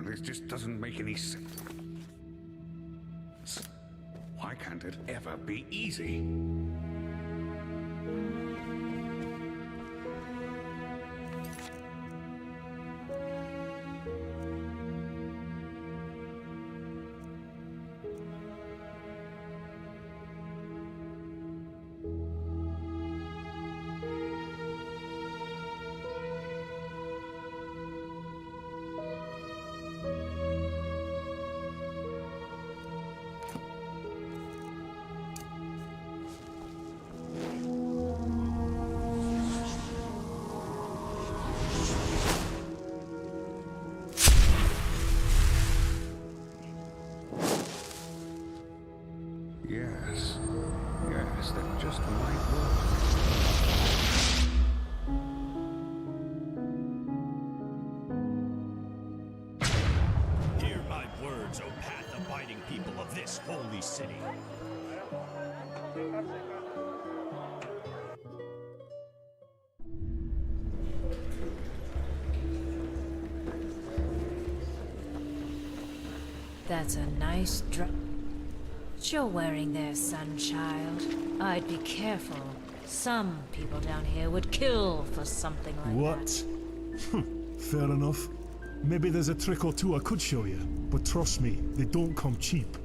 This just doesn't make any sense. Why can't it ever be easy? Yes, that just might work. Hear my words, O path-abiding people of this holy city. That's a nice dress you're wearing there, sunchild. I'd be careful. Some people down here would kill for something like What? Fair enough. Maybe there's a trick or two I could show you, but trust me, they don't come cheap.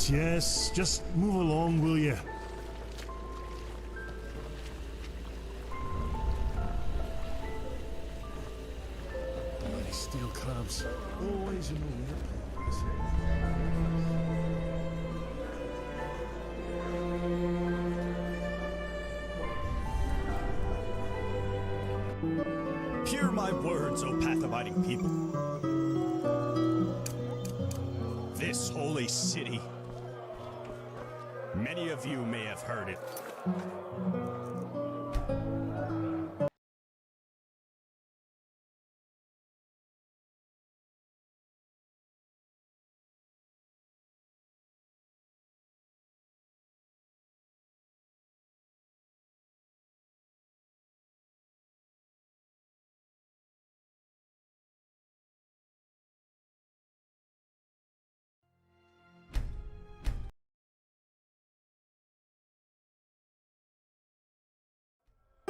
Yes. Just move along, will you? Bloody steel crabs. Always in the way. Hear my words, O path-abiding people. This holy city. Many of you may have heard it.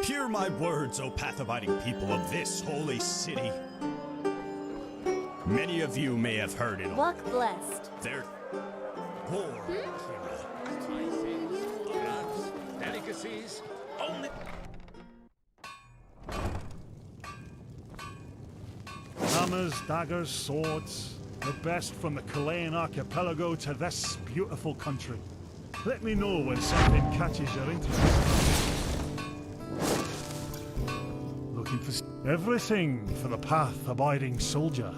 Hear my words, O path-abiding people of this holy city. Many of you may have heard it. Walk blessed. They're poor. Delicacies only. Hammers, daggers, swords. The best from the Chilean archipelago to this beautiful country. Let me know when something catches your interest. Looking for everything for the path-abiding soldier.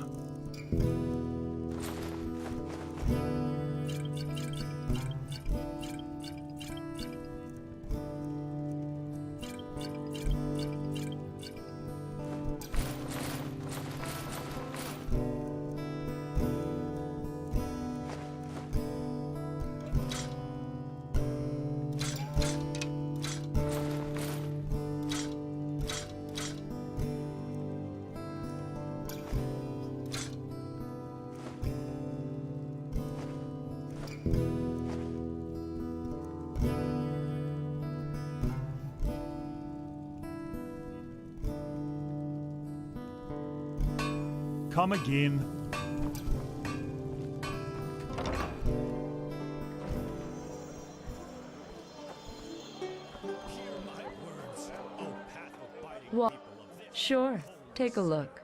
Come again. Hear my words, O path of biting Well, people of this sure. Take a look.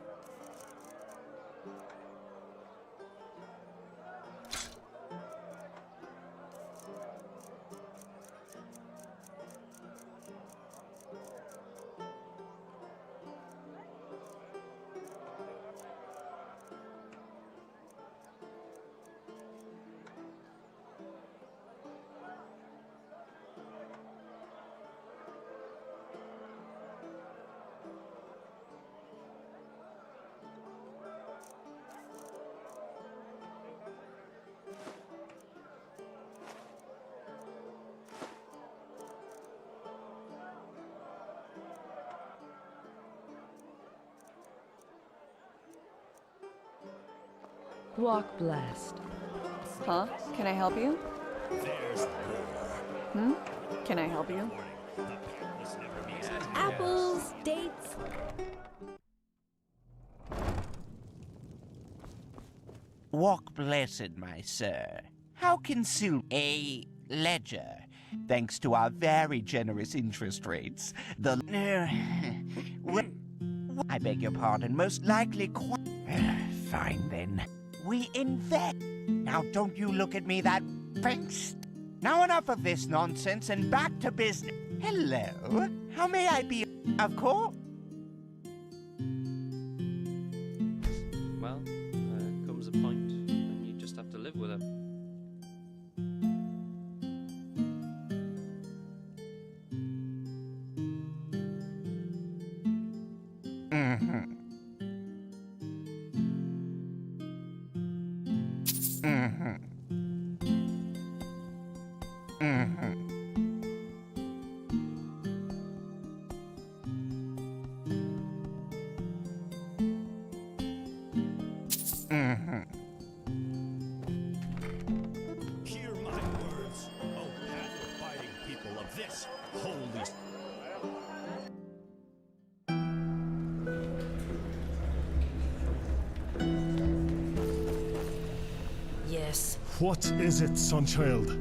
Walk blessed. Huh? Can I help you? there's Can I help you? the path was never meant to Apples, dates. Walk blessed, my sir. How consume a ledger, thanks to our very generous interest rates. The well, I beg your pardon, most likely quite. Fine then. We invest. Now don't you look at me that face. Now enough of this nonsense and back to business. Hello. How may I be? Of course. Well, there comes a point and you just have to live with it. hear my words, O path of biting people of this holy. Yes. What is it, Sunchild?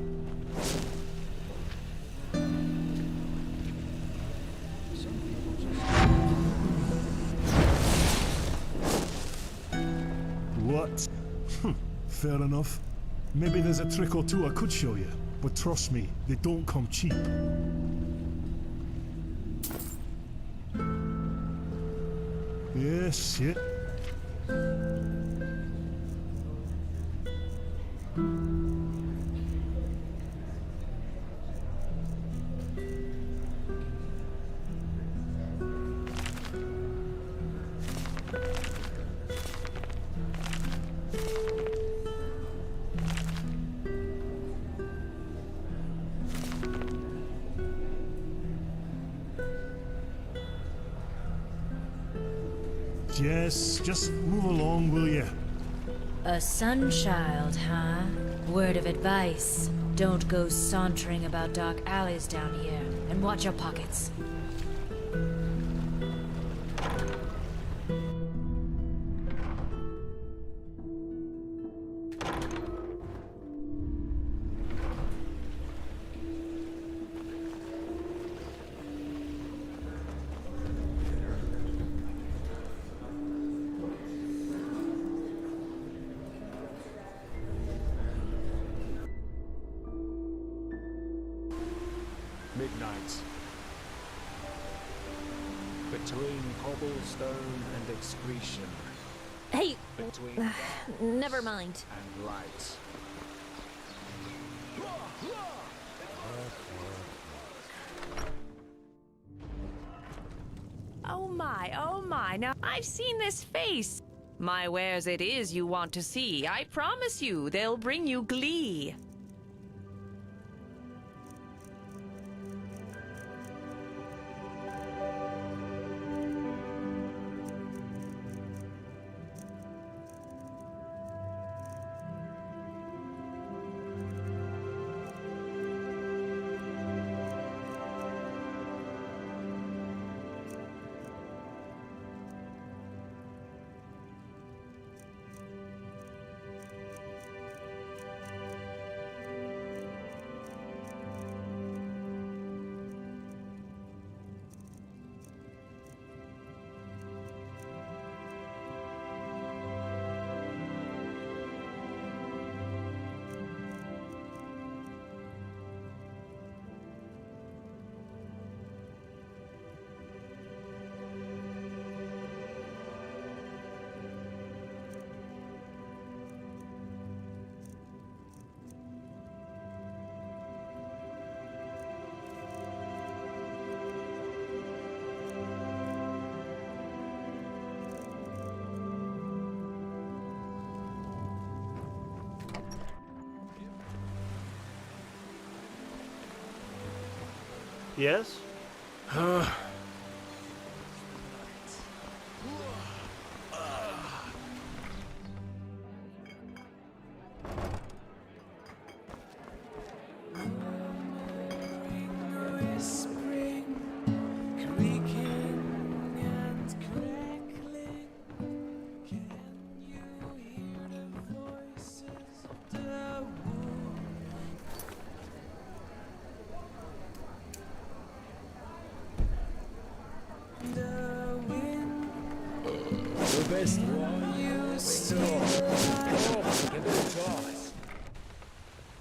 What? Fair enough. Maybe there's a trick or two I could show you, but trust me, they don't come cheap. Yes, yeah. Yes, just move along, will you? A sunchild, huh? Word of advice. Don't go sauntering about dark alleys down here. And watch your pockets. Midnight. Between cobblestone and excretion. Hey, Between dark never mind. and light. Oh my, now I've seen this face. My wares it is you want to see. I promise you, they'll bring you glee. Yes?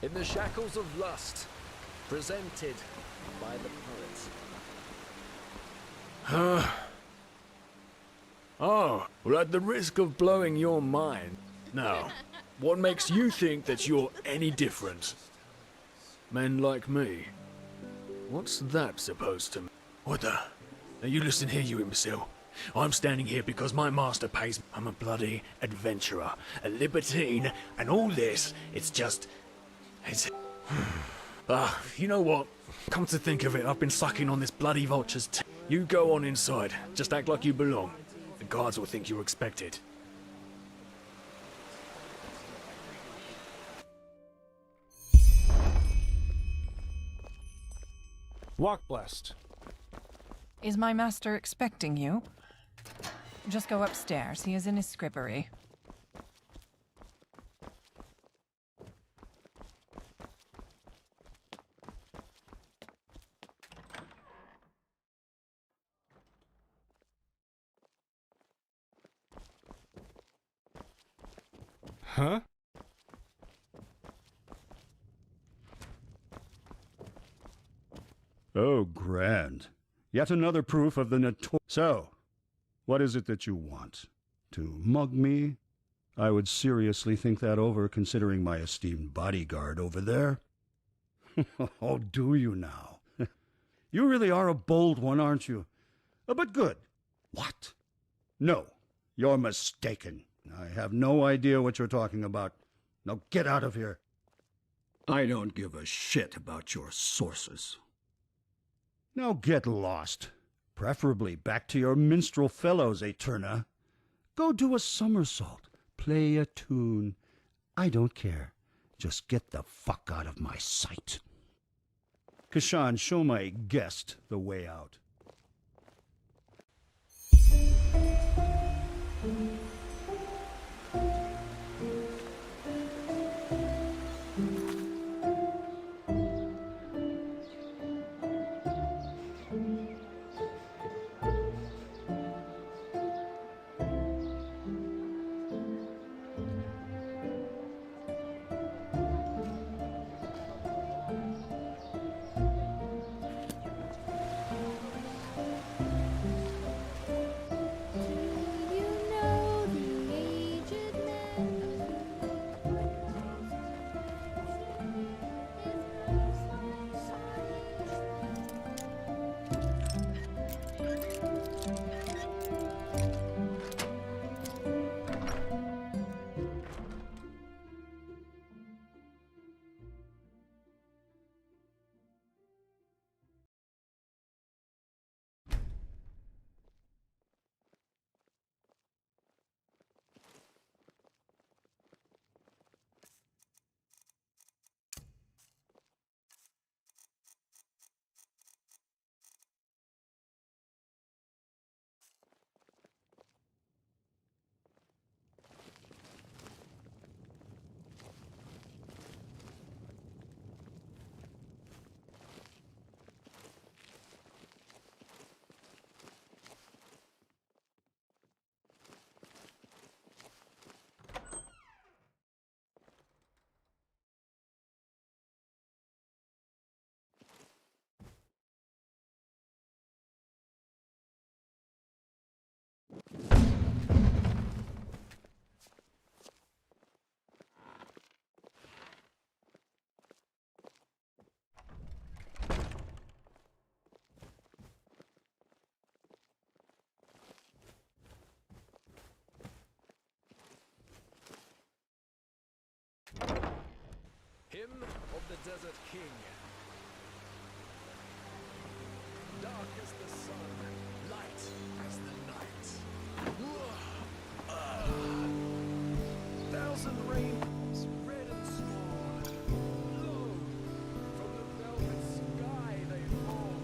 In the shackles of lust, presented by the poets. Oh, well, at the risk of blowing your mind, now, what makes you think that you're any different? Men like me. What's that supposed to mean? What the? Now you listen here, you imbecile. I'm standing here because my master pays me. I'm a bloody adventurer, a libertine, and all this, it's just... It's... you know what? Come to think of it, I've been sucking on this bloody vulture's tail. You go on inside. Just act like you belong. The guards will think you're expected. Walk blessed. Is my master expecting you? Just go upstairs. He is in his scribbery. Huh? Oh, grand. Yet another proof of the So, what is it that you want? To mug me? I would seriously think that over, considering my esteemed bodyguard over there. Oh, do you now? You really are a bold one, aren't you? But good. What? No, you're mistaken. I have no idea what you're talking about. Now get out of here. I don't give a shit about your sources. Now get lost. Preferably back to your minstrel fellows, Eterna. Go do a somersault. Play a tune. I don't care. Just get the fuck out of my sight. Kashan, show my guest the way out. Hymn of the Desert King. as the sun, light as the night. Thousand rainbows, red and small. Lo, from the velvet sky they fall.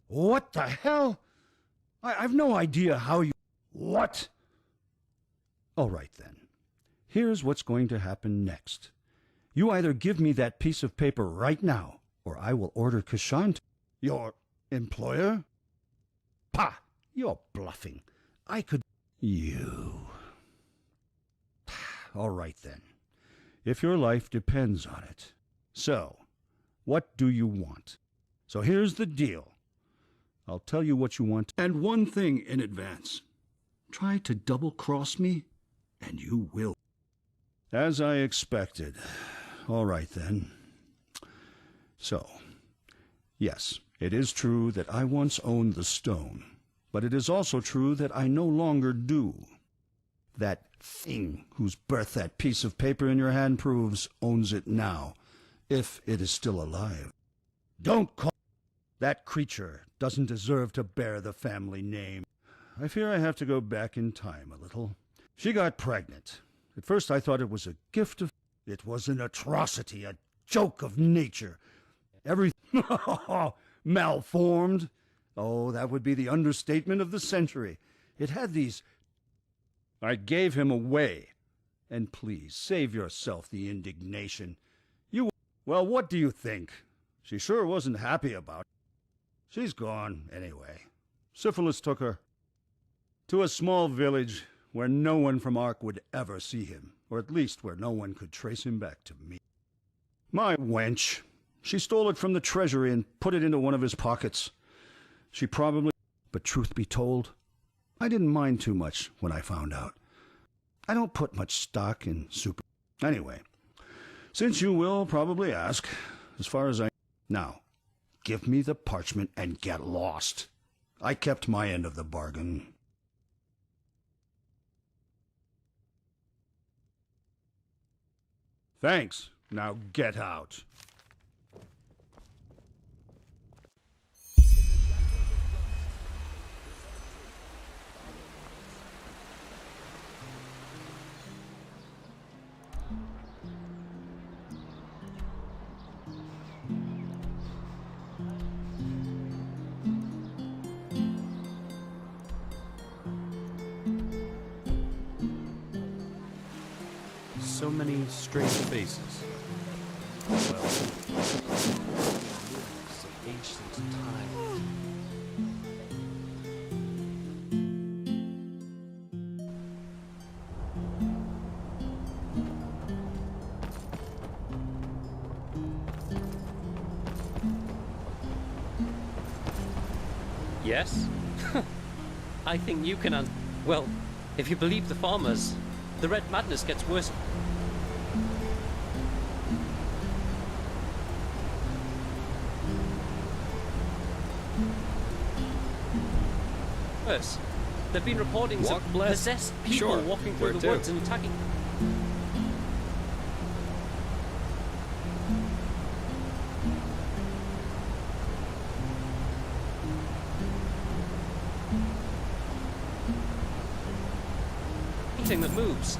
What the hell? I've no idea how you... What? All right, then. Here's what's going to happen next. You either give me that piece of paper right now, or I will order Kashan to... Your employer? Pah! You're bluffing. I could... You... All right, then. If your life depends on it. So, what do you want? So here's the deal. I'll tell you what you want. And one thing in advance. Try to double-cross me, and you will. As I expected. All right, then. So, yes, it is true that I once owned the stone, but it is also true that I no longer do. That thing whose birth that piece of paper in your hand proves owns it now, if it is still alive. Don't call... That creature doesn't deserve to bear the family name. I fear I have to go back in time a little. She got pregnant. At first I thought it was a gift of... It was an atrocity, a joke of nature. Everything... Malformed. Oh, that would be the understatement of the century. It had these... I gave him away. And please, save yourself the indignation. You... Well, what do you think? She sure wasn't happy about it. She's gone, anyway. Syphilis took her to a small village where no one from Ark would ever see him, or at least where no one could trace him back to me. My wench. She stole it from the treasury and put it into one of his pockets. She probably... But truth be told, I didn't mind too much when I found out. I don't put much stock in super... Anyway, since you will probably ask, as far as I... Now, give me the parchment and get lost. I kept my end of the bargain. Thanks. Now get out. So many strange faces. Well, some ancient time. Yes? I think you can answer. Well, if you believe the farmers, the Red Madness gets worse. Worse. There've been reportings of possessed people walking through the woods and attacking. Anything that moves.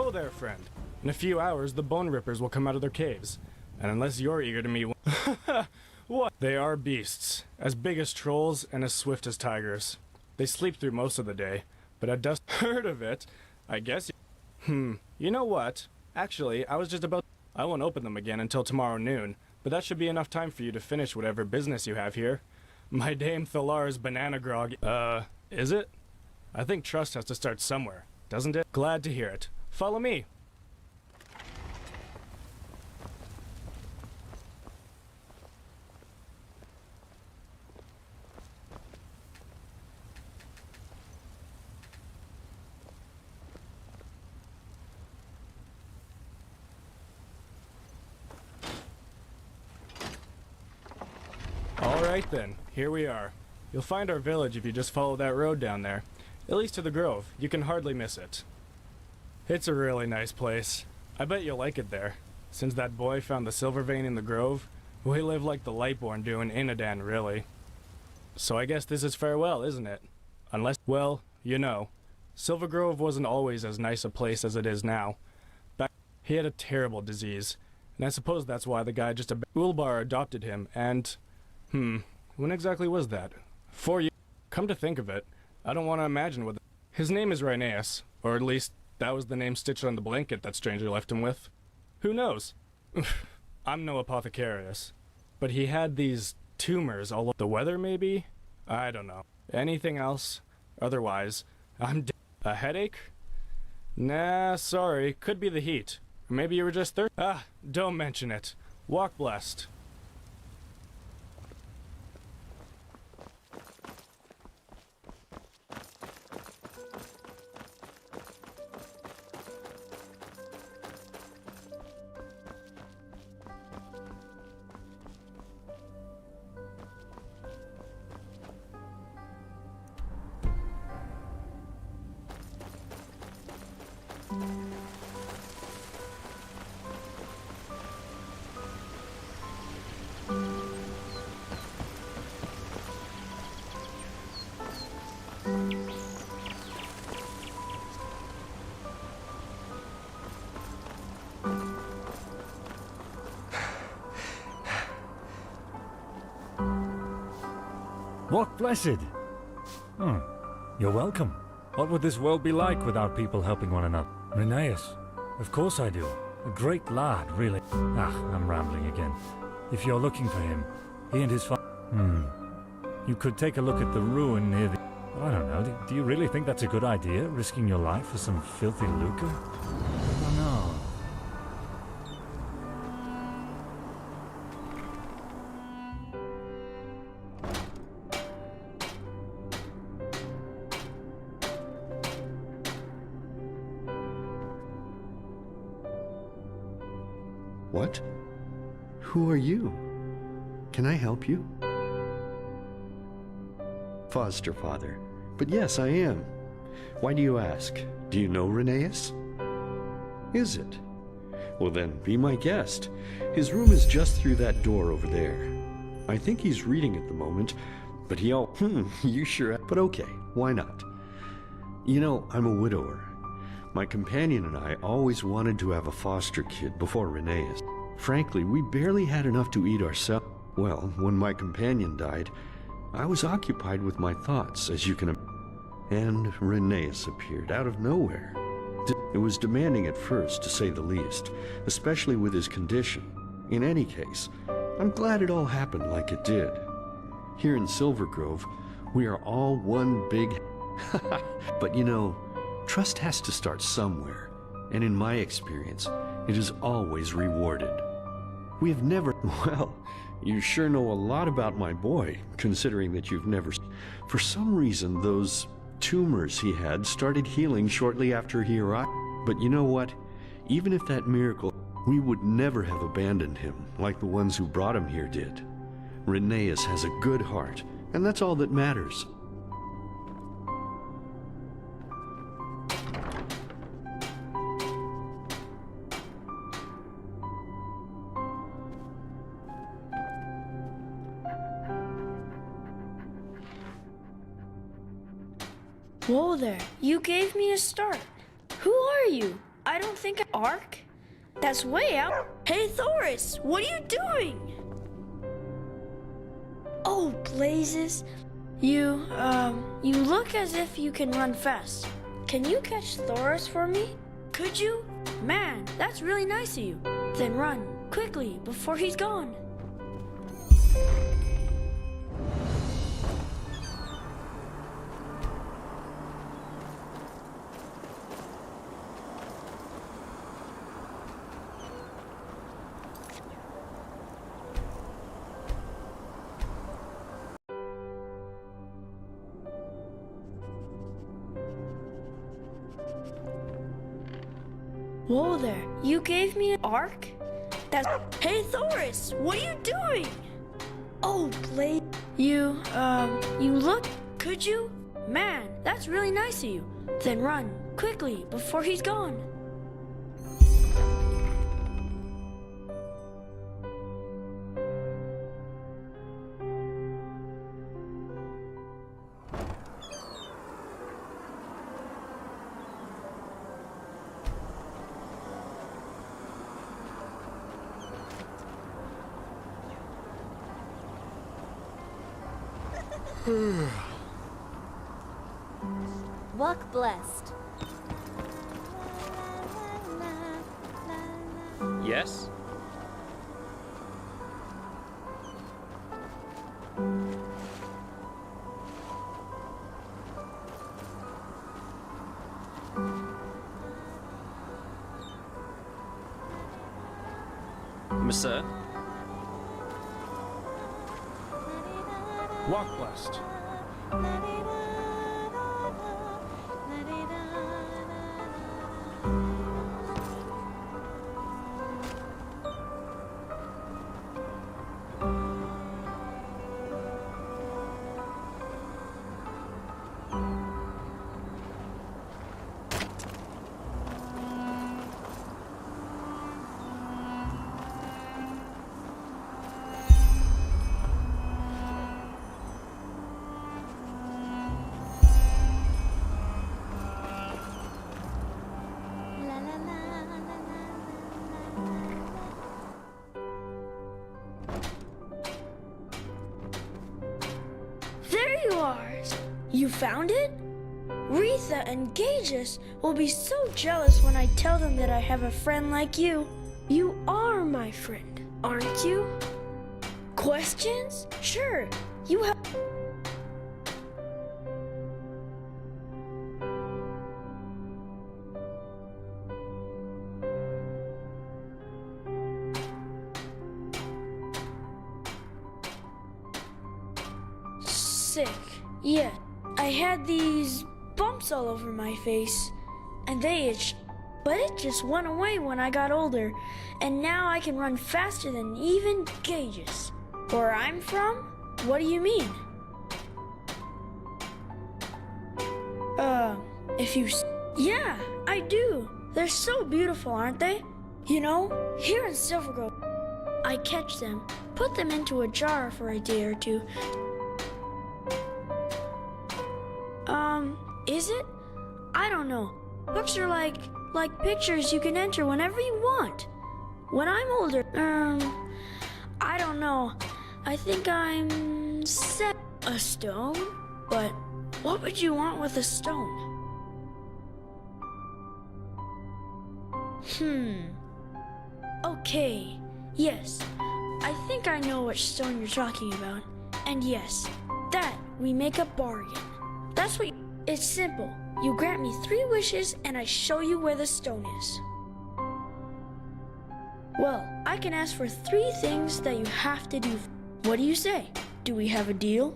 Ho there, friend. In a few hours, the Bone Rippers will come out of their caves. And unless you're eager to meet one... What? They are beasts. As big as trolls and as swift as tigers. They sleep through most of the day. But at dusk... Heard of it? I guess you... You know what? Actually, I was just about... I won't open them again until tomorrow noon. But that should be enough time for you to finish whatever business you have here. My Dame Thalar's banana grog... is it? I think trust has to start somewhere, doesn't it? Glad to hear it. Follow me. Alright then, here we are. You'll find our village if you just follow that road down there. It leads to the grove. You can hardly miss it. It's a really nice place. I bet you'll like it there. Since that boy found the silver vein in the grove, we live like the Lightborn do in Inadan, really. So I guess this is farewell, isn't it? Unless, well, you know, Silver Grove wasn't always as nice a place as it is now. He had a terrible disease, and I suppose that's why the guy just Ulbar adopted him, and... when exactly was that? 4 years. Come to think of it, I don't want to imagine what... His name is Rhinaeus, or at least that was the name stitched on the blanket that stranger left him with. Who knows? I'm no apothecarius, but he had these tumors all over the weather, maybe? I don't know. Anything else? Otherwise, I'm a headache? Nah, sorry, could be the heat. Or maybe you were just thirsty. Ah, don't mention it. Walk blessed. Walk blessed. You're welcome. What would this world be like without people helping one another? Rhinaeus. Of course I do. A great lad, really. I'm rambling again. If you're looking for him, he and his father... You could take a look at the ruin near the... I don't know, do you really think that's a good idea, risking your life for some filthy lucre? I don't know. What? Who are you? Can I help you? Foster father. But yes, I am. Why do you ask? Do you know Rhinaeus? Is it? Well then, be my guest. His room is just through that door over there. I think he's reading at the moment, but you sure... But okay, why not? You know, I'm a widower. My companion and I always wanted to have a foster kid before Rhinaeus. Frankly, we barely had enough to eat ourselves. Well, when my companion died, I was occupied with my thoughts, as you can imagine. And Rhinaeus appeared out of nowhere. It was demanding at first, to say the least, especially with his condition. In any case, I'm glad it all happened like it did. Here in Silver Grove, we are all one big... But you know, trust has to start somewhere, and in my experience, it is always rewarded. We have never... Well, you sure know a lot about my boy, considering that you've never... For some reason, those tumors he had started healing shortly after he arrived. But you know what? Even if that miracle... We would never have abandoned him, like the ones who brought him here did. Rhinaeus has a good heart, and that's all that matters. Whoa there, you gave me a start. Who are you? I don't think Ark? That's way out. Hey, Thoris, what are you doing? Oh, blazes. You look as if you can run fast. Can you catch Thoris for me? Could you? Man, that's really nice of you. Then run, quickly, before he's gone. Whoa there, you gave me an arc? That's... Hey, Thoris, what are you doing? Oh, Blade, you look... Could you? Man, that's really nice of you. Then run, quickly, before he's gone. Walk blessed. Yes? Monsieur? Walk blessed. There you are! You found it? Retha and Gages will be so jealous when I tell them that I have a friend like you. You are my friend, aren't you? Questions? Sure, you have... Sick. Yeah, I had these bumps all over my face, and they itched, but it just went away when I got older, and now I can run faster than even Gages. Where I'm from? What do you mean? If you... Yeah, I do. They're so beautiful, aren't they? You know, here in Silver Grove, I catch them, put them into a jar for a day or two. Is it? I don't know. Books are like pictures you can enter whenever you want. When I'm older, I don't know. I think I'm set a stone, but what would you want with a stone? Okay, yes. I think I know which stone you're talking about. And yes, that we make a bargain. That's what... It's simple. You grant me 3 wishes and I show you where the stone is. Well, I can ask for 3 things that you have to do. What do you say? Do we have a deal?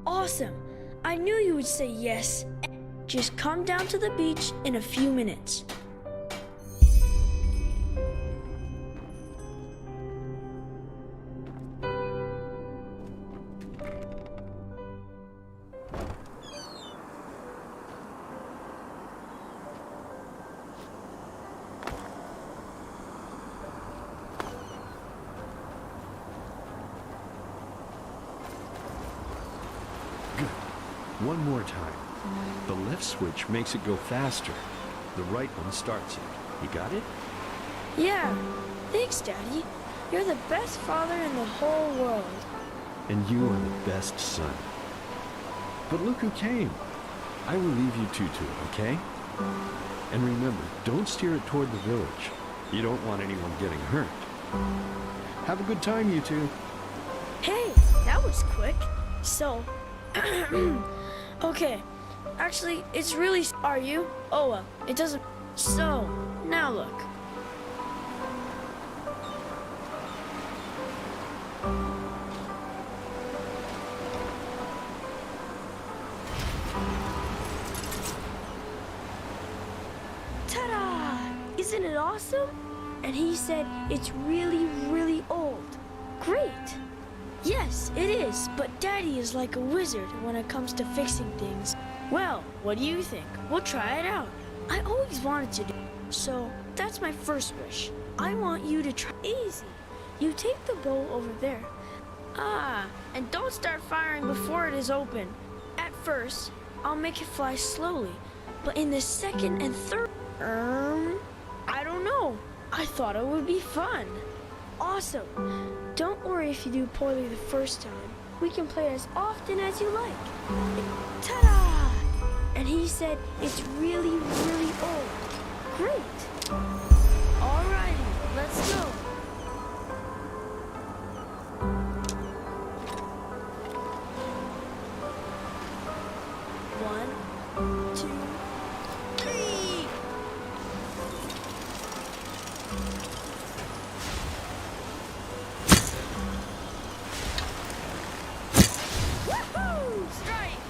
Awesome. I knew you would say yes. Just come down to the beach in a few minutes. one more time. The left switch makes it go faster. The right one starts it. You got it? Yeah. Thanks, Daddy. You're the best father in the whole world. And you are the best son. But look who came. I will leave you two to it, okay? And remember, don't steer it toward the village. You don't want anyone getting hurt. Have a good time, you two. Hey, that was quick. So, okay. Actually, it's really... Are you? Oh, well, it doesn't... So, now look. Ta-da! Isn't it awesome? And he said it's really, really old. Great. Yes, it is, but Daddy is like a wizard when it comes to fixing things. Well, what do you think? We'll try it out. I always wanted to do. So, that's my first wish. I want you to try easy. You take the bow over there. Ah, and don't start firing before it is open. At first, I'll make it fly slowly, but in the second and third, I don't know. I thought it would be fun. Awesome. Don't worry if you do poorly the first time. We can play as often as you like. Ta-da! And he said it's really, really old. Great. Alrighty, let's go. One, two, three. Woohoo! Strike!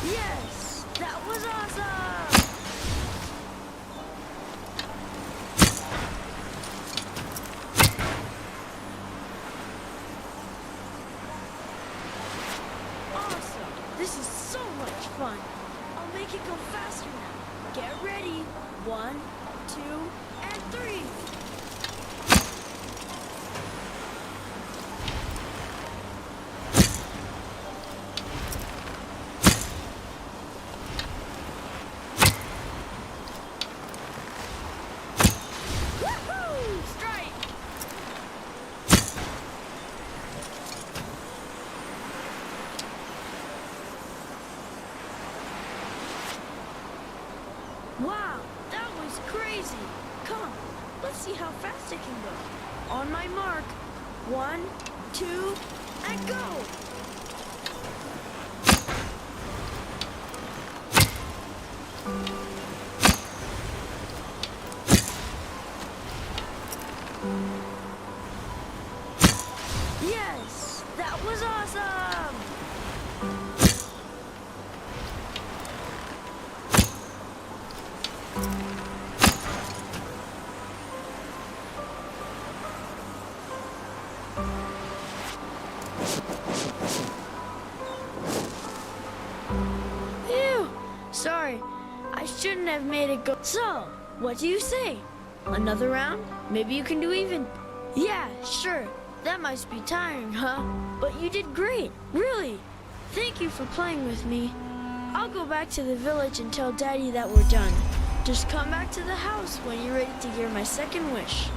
Yes! That was awesome! Awesome! This is so much fun! I'll make it go faster now. Get ready. 1, 2, and 3. Woohoo! Strike! Wow, that was crazy. Come, let's see how fast it can go. On my mark. 1, 2, and go! Yes, that was awesome! Phew! Sorry, I shouldn't have made it go. So, what do you say? Another round? Maybe you can do even. Yeah, sure. That must be tiring, huh? But you did great, really. Thank you for playing with me. I'll go back to the village and tell Daddy that we're done. Just come back to the house when you're ready to hear my second wish.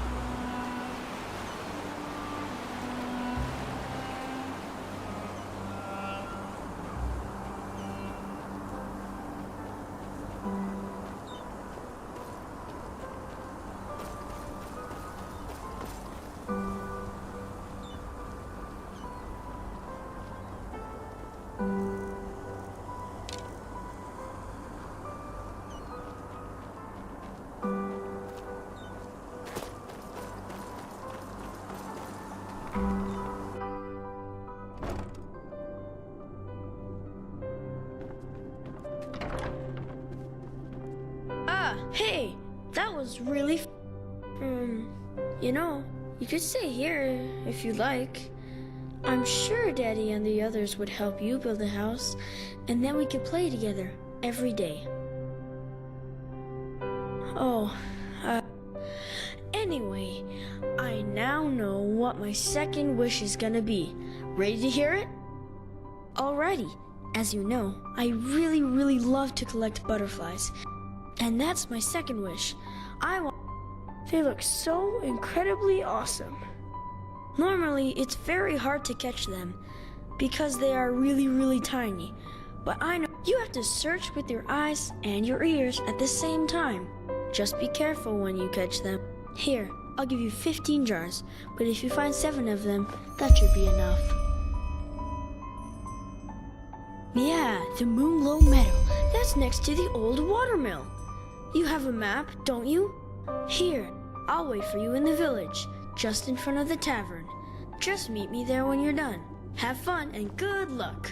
Hey, that was really you know, you could stay here if you like. I'm sure Daddy and the others would help you build a house, and then we could play together every day. Oh, anyway, I know now know what my second wish is gonna be. Ready to hear it? Alrighty. As you know, I really love to collect butterflies. And that's my second wish. They look so incredibly awesome. Normally, it's very hard to catch them because they are really tiny. But I know you have to search with your eyes and your ears at the same time. Just be careful when you catch them. Here, I'll give you 15 jars, but if you find 7 of them, that should be enough. Yeah, the Moonglow Meadow. That's next to the old watermill. You have a map, don't you? Here, I'll wait for you in the village, just in front of the tavern. Just meet me there when you're done. Have fun and good luck.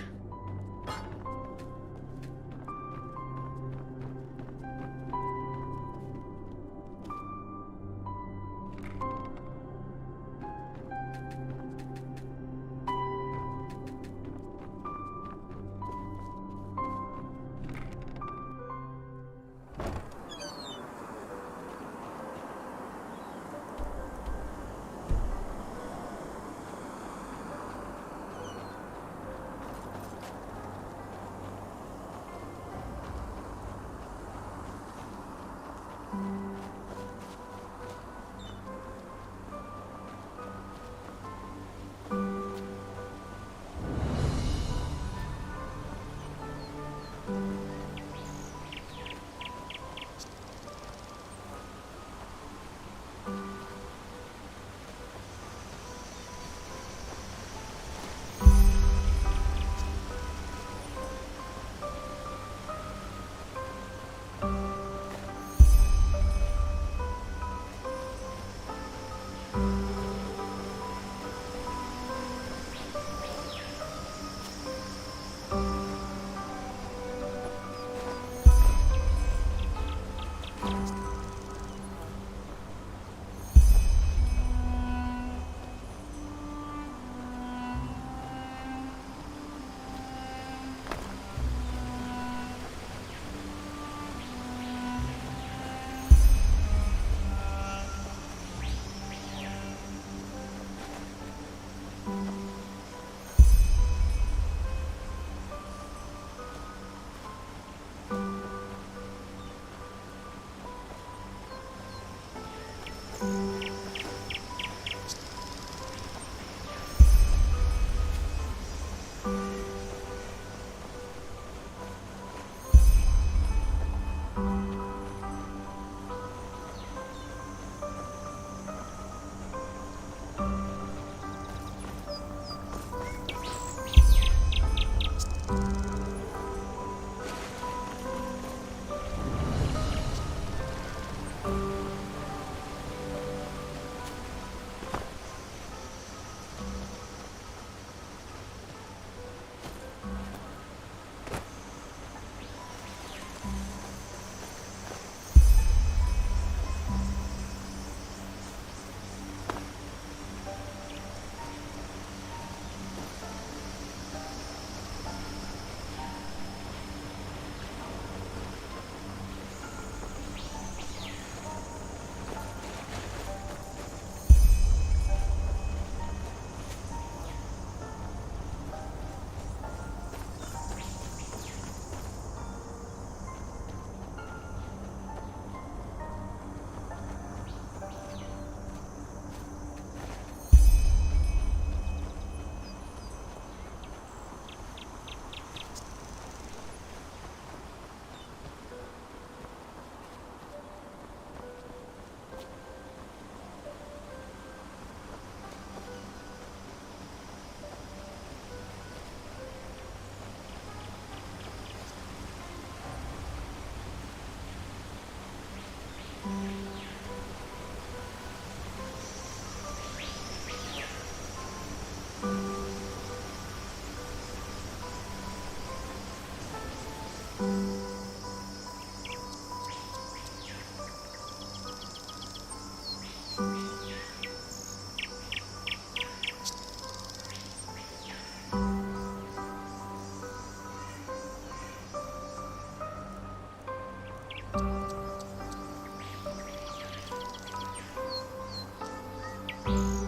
you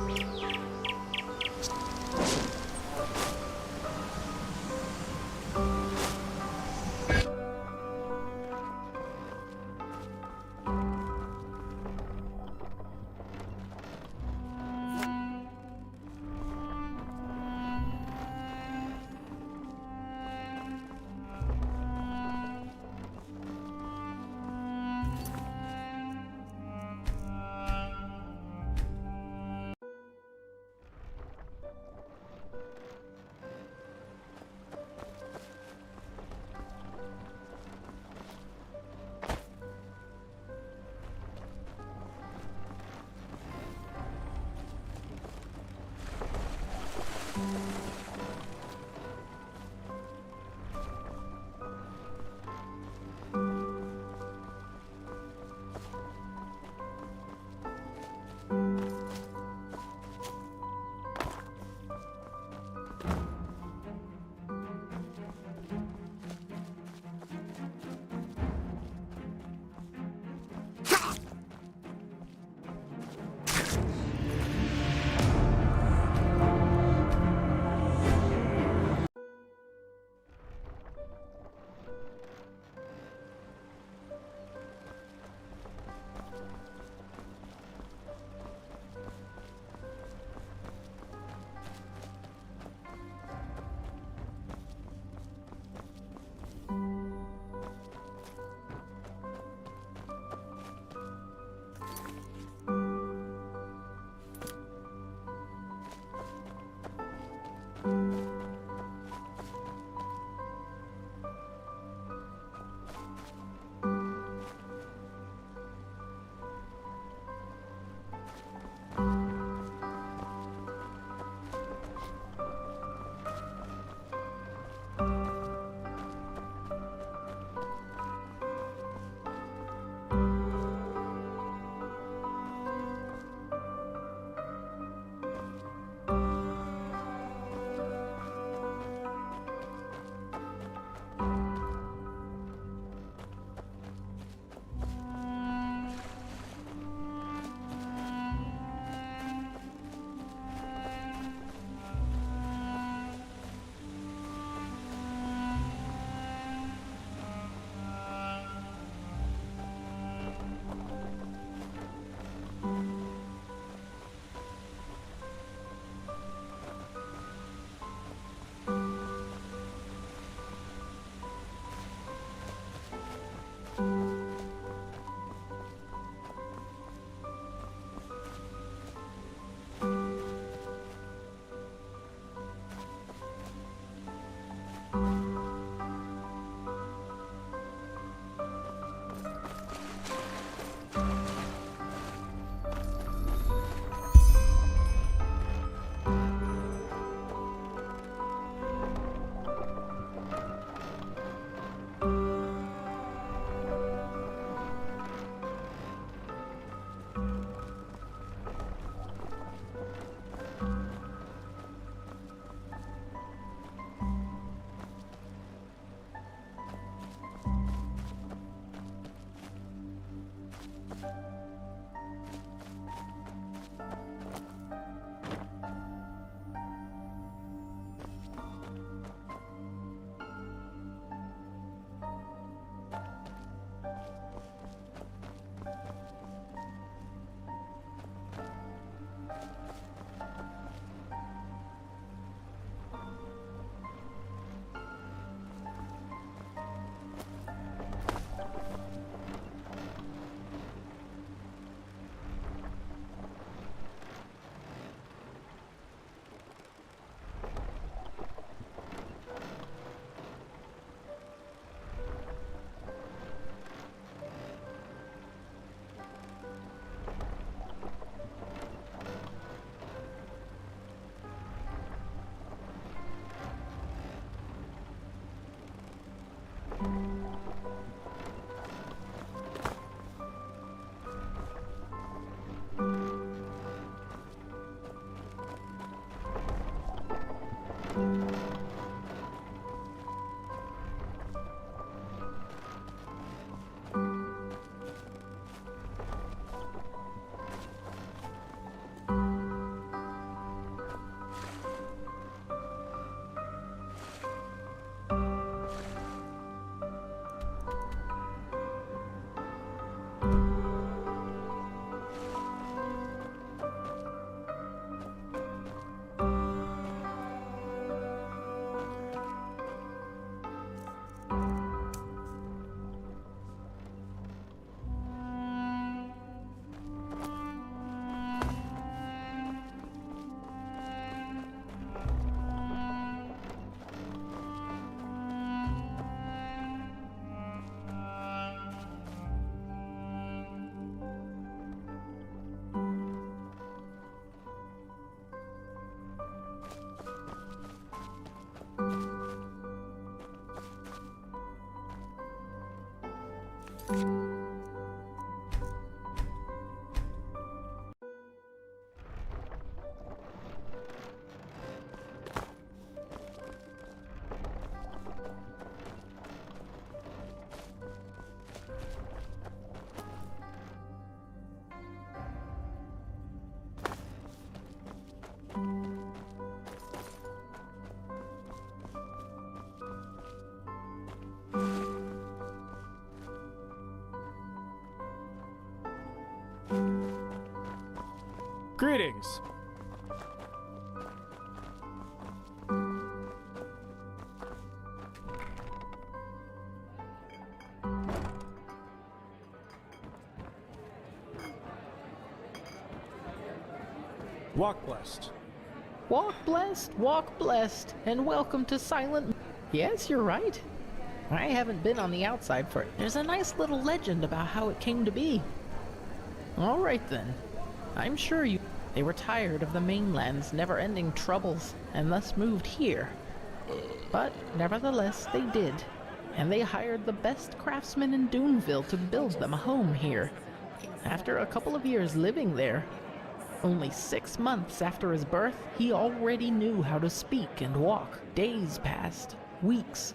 Greetings. Walk blessed. Walk blessed, and welcome to Silent... Yes, you're right. I haven't been on the outside for it. There's a nice little legend about how it came to be. All right then. I'm sure you... They were tired of the mainland's never-ending troubles, and thus moved here. But, nevertheless, they did. And they hired the best craftsmen in Duneville to build them a home here. After a couple of years living there, only 6 months after his birth, he already knew how to speak and walk. Days passed, weeks,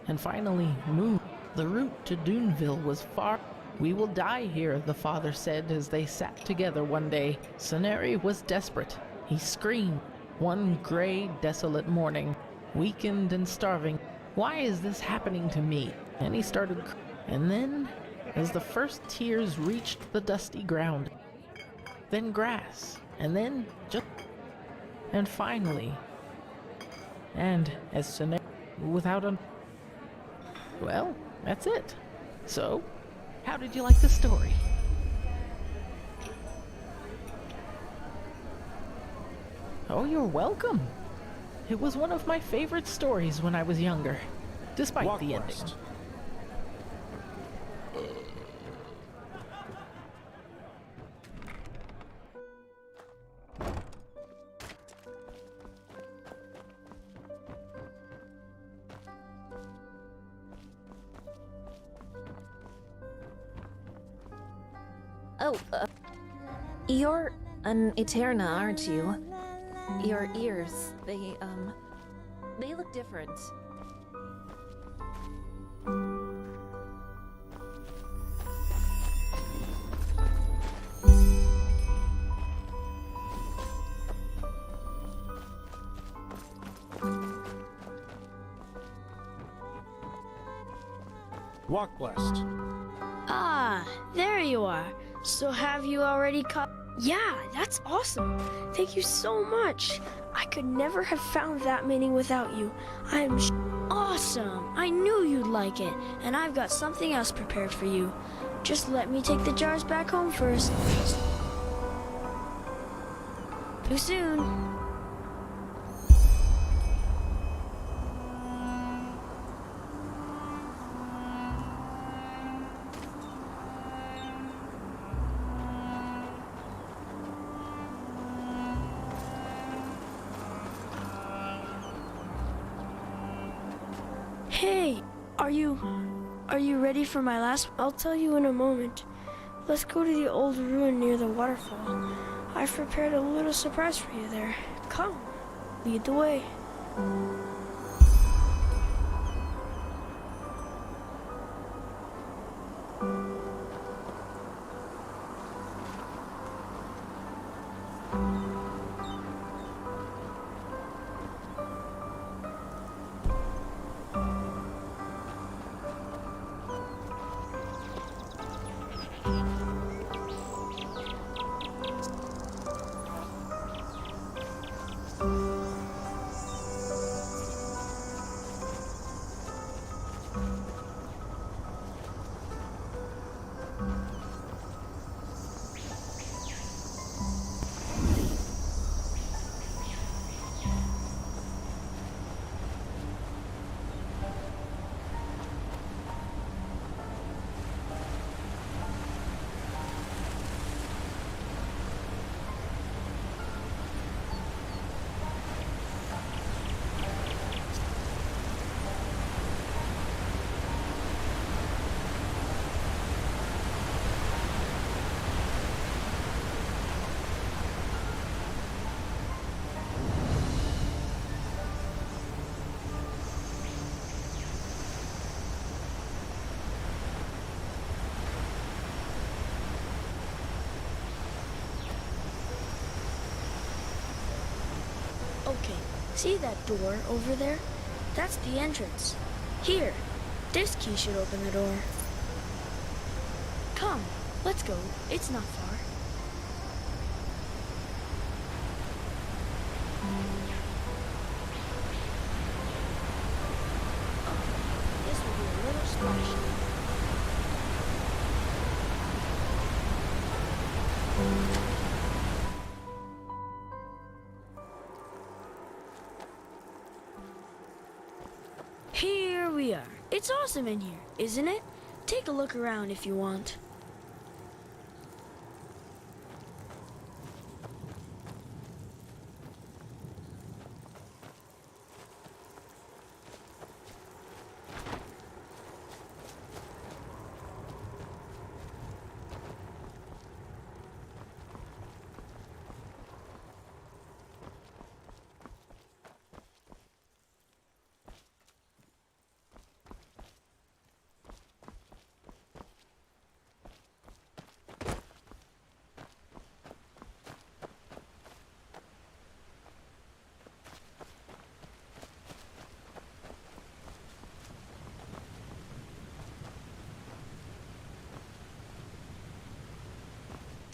and finally moved. The route to Duneville was far. We will die here, the father said as they sat together one day. Ceneri was desperate. He screamed. One gray, desolate morning, weakened and starving. Why is this happening to me? And he started and then, as the first tears reached the dusty ground, then grass, and then just... And finally... And as Ceneri, without a... Well, that's it. So, how did you like the story? Oh, you're welcome. It was one of my favorite stories when I was younger, despite the ending. Oh, you're an Eterna, aren't you? Your ears, they look different. Walk blessed. Ah, there you are. So have you already caught? Yeah, that's awesome. Thank you so much. I could never have found that many without you. I'm awesome. I knew you'd like it, and I've got something else prepared for you. Just let me take the jars back home first. Too soon. Hey, are you ready for my last? I'll tell you in a moment. Let's go to the old ruin near the waterfall. I've prepared a little surprise for you there. Come, lead the way. See that door over there? That's the entrance. Here, this key should open the door. Come, let's go. It's not far. This will be a little splashy. Here we are. It's awesome in here, isn't it? Take a look around if you want.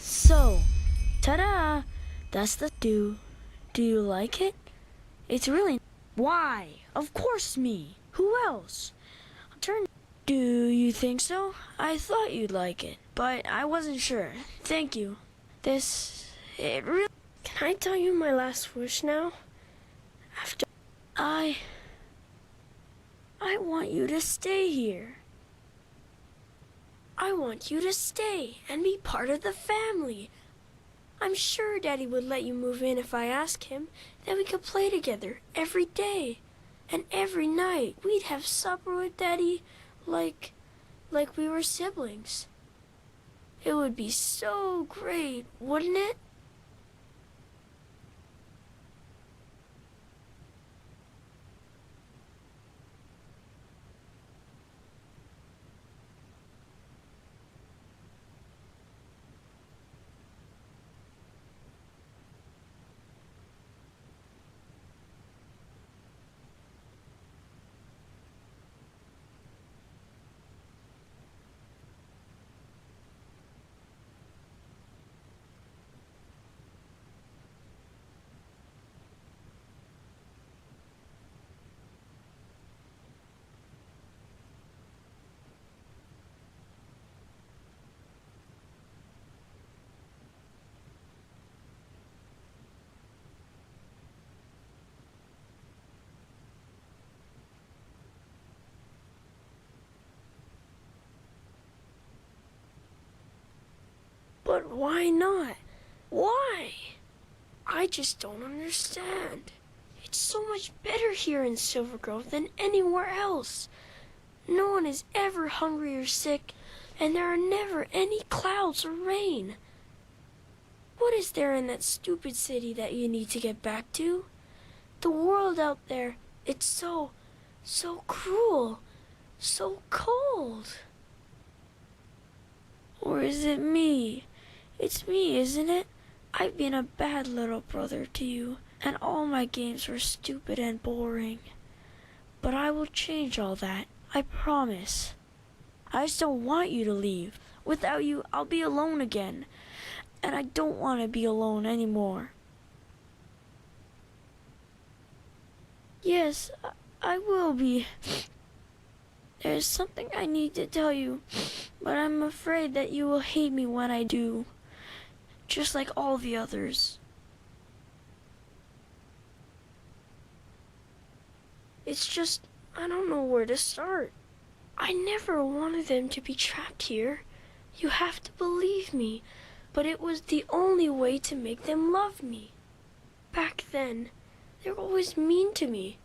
So, ta-da! That's the do. Do you like it? It's really... Why? Of course me. Who else? Turn... Do you think so? I thought you'd like it, but I wasn't sure. Thank you. It really... Can I tell you my last wish now? After... I want you to stay here. I want you to stay and be part of the family. I'm sure Daddy would let you move in if I asked him. Then we could play together every day. And every night we'd have supper with Daddy like we were siblings. It would be so great, wouldn't it? But why not? Why? I just don't understand. It's so much better here in Silver Grove than anywhere else. No one is ever hungry or sick, and there are never any clouds or rain. What is there in that stupid city that you need to get back to? The world out there, it's so cruel, so cold. Or is it me? It's me, isn't it? I've been a bad little brother to you, and all my games were stupid and boring. But I will change all that, I promise. I just don't want you to leave. Without you, I'll be alone again, and I don't want to be alone anymore. Yes, I will be. There's something I need to tell you, but I'm afraid that you will hate me when I do. Just like all the others. It's just, I don't know where to start. I never wanted them to be trapped here. You have to believe me, but it was the only way to make them love me. Back then, they were always mean to me,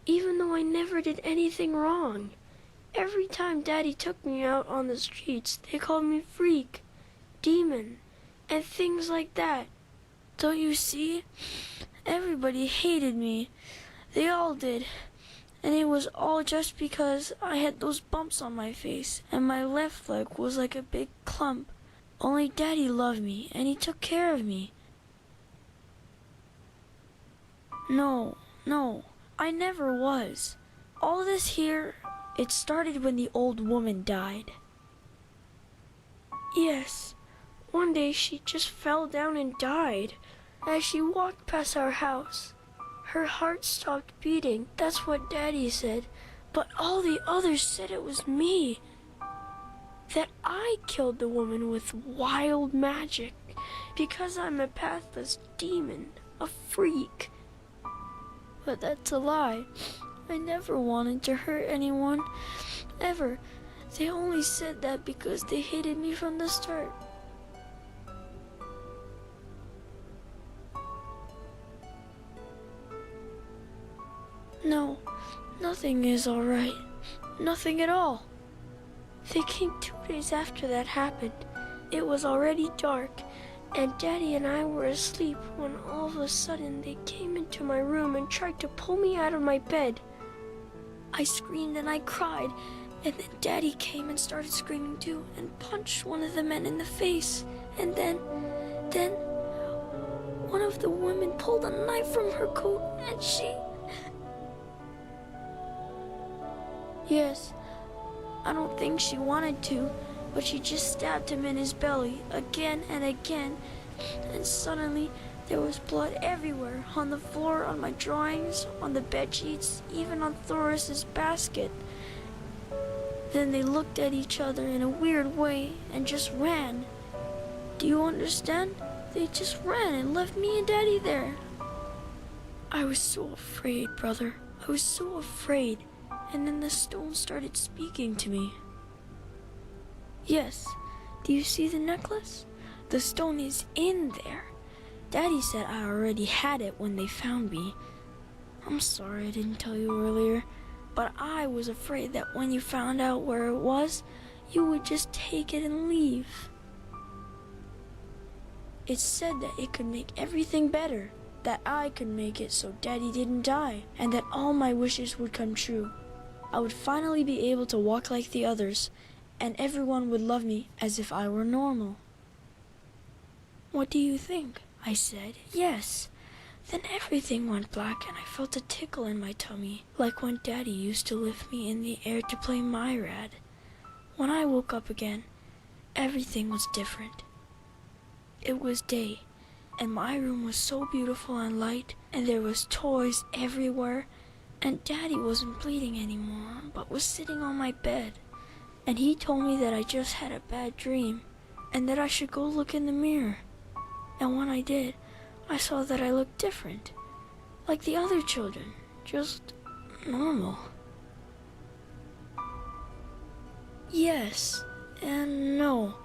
even though I never did anything wrong. Every time Daddy took me out on the streets, they called me freak, demon, and things like that. Don't you see? Everybody hated me. They all did. And it was all just because I had those bumps on my face, and my left leg was like a big clump. Only Daddy loved me, and he took care of me. No, No, I never was. All this here, it started when the old woman died. Yes, one day she just fell down and died. As she walked past our house, her heart stopped beating. That's what Daddy said. But all the others said it was me. That I killed the woman with wild magic. Because I'm a pathless demon, a freak. But that's a lie. I never wanted to hurt anyone. Ever. They only said that because they hated me from the start. No, nothing is alright. Nothing at all. They came 2 days after that happened. It was already dark, and Daddy and I were asleep when all of a sudden they came into my room and tried to pull me out of my bed. I screamed and I cried, and then Daddy came and started screaming too and punched one of the men in the face. And then one of the women pulled a knife from her coat and she... Yes, I don't think she wanted to, but she just stabbed him in his belly again and again, and suddenly there was blood everywhere, on the floor, on my drawings, on the bed sheets, even on Thoris's basket. Then they looked at each other in a weird way and just ran. Do you understand? They just ran and left me and Daddy there. I was so afraid, brother. I was so afraid. And then the stone started speaking to me. Yes, do you see the necklace? The stone is in there. Daddy said I already had it when they found me. I'm sorry I didn't tell you earlier, but I was afraid that when you found out where it was, you would just take it and leave. It said that it could make everything better, that I could make it so Daddy didn't die, and that all my wishes would come true. I would finally be able to walk like the others, and everyone would love me as if I were normal. What do you think? I said, yes. Then everything went black and I felt a tickle in my tummy, like when Daddy used to lift me in the air to play Myrad. When I woke up again, everything was different. It was day, and my room was so beautiful and light, and there was toys everywhere, and Daddy wasn't bleeding anymore, but was sitting on my bed. And he told me that I just had a bad dream, and that I should go look in the mirror. And when I did, I saw that I looked different, like the other children, just normal. Yes and no.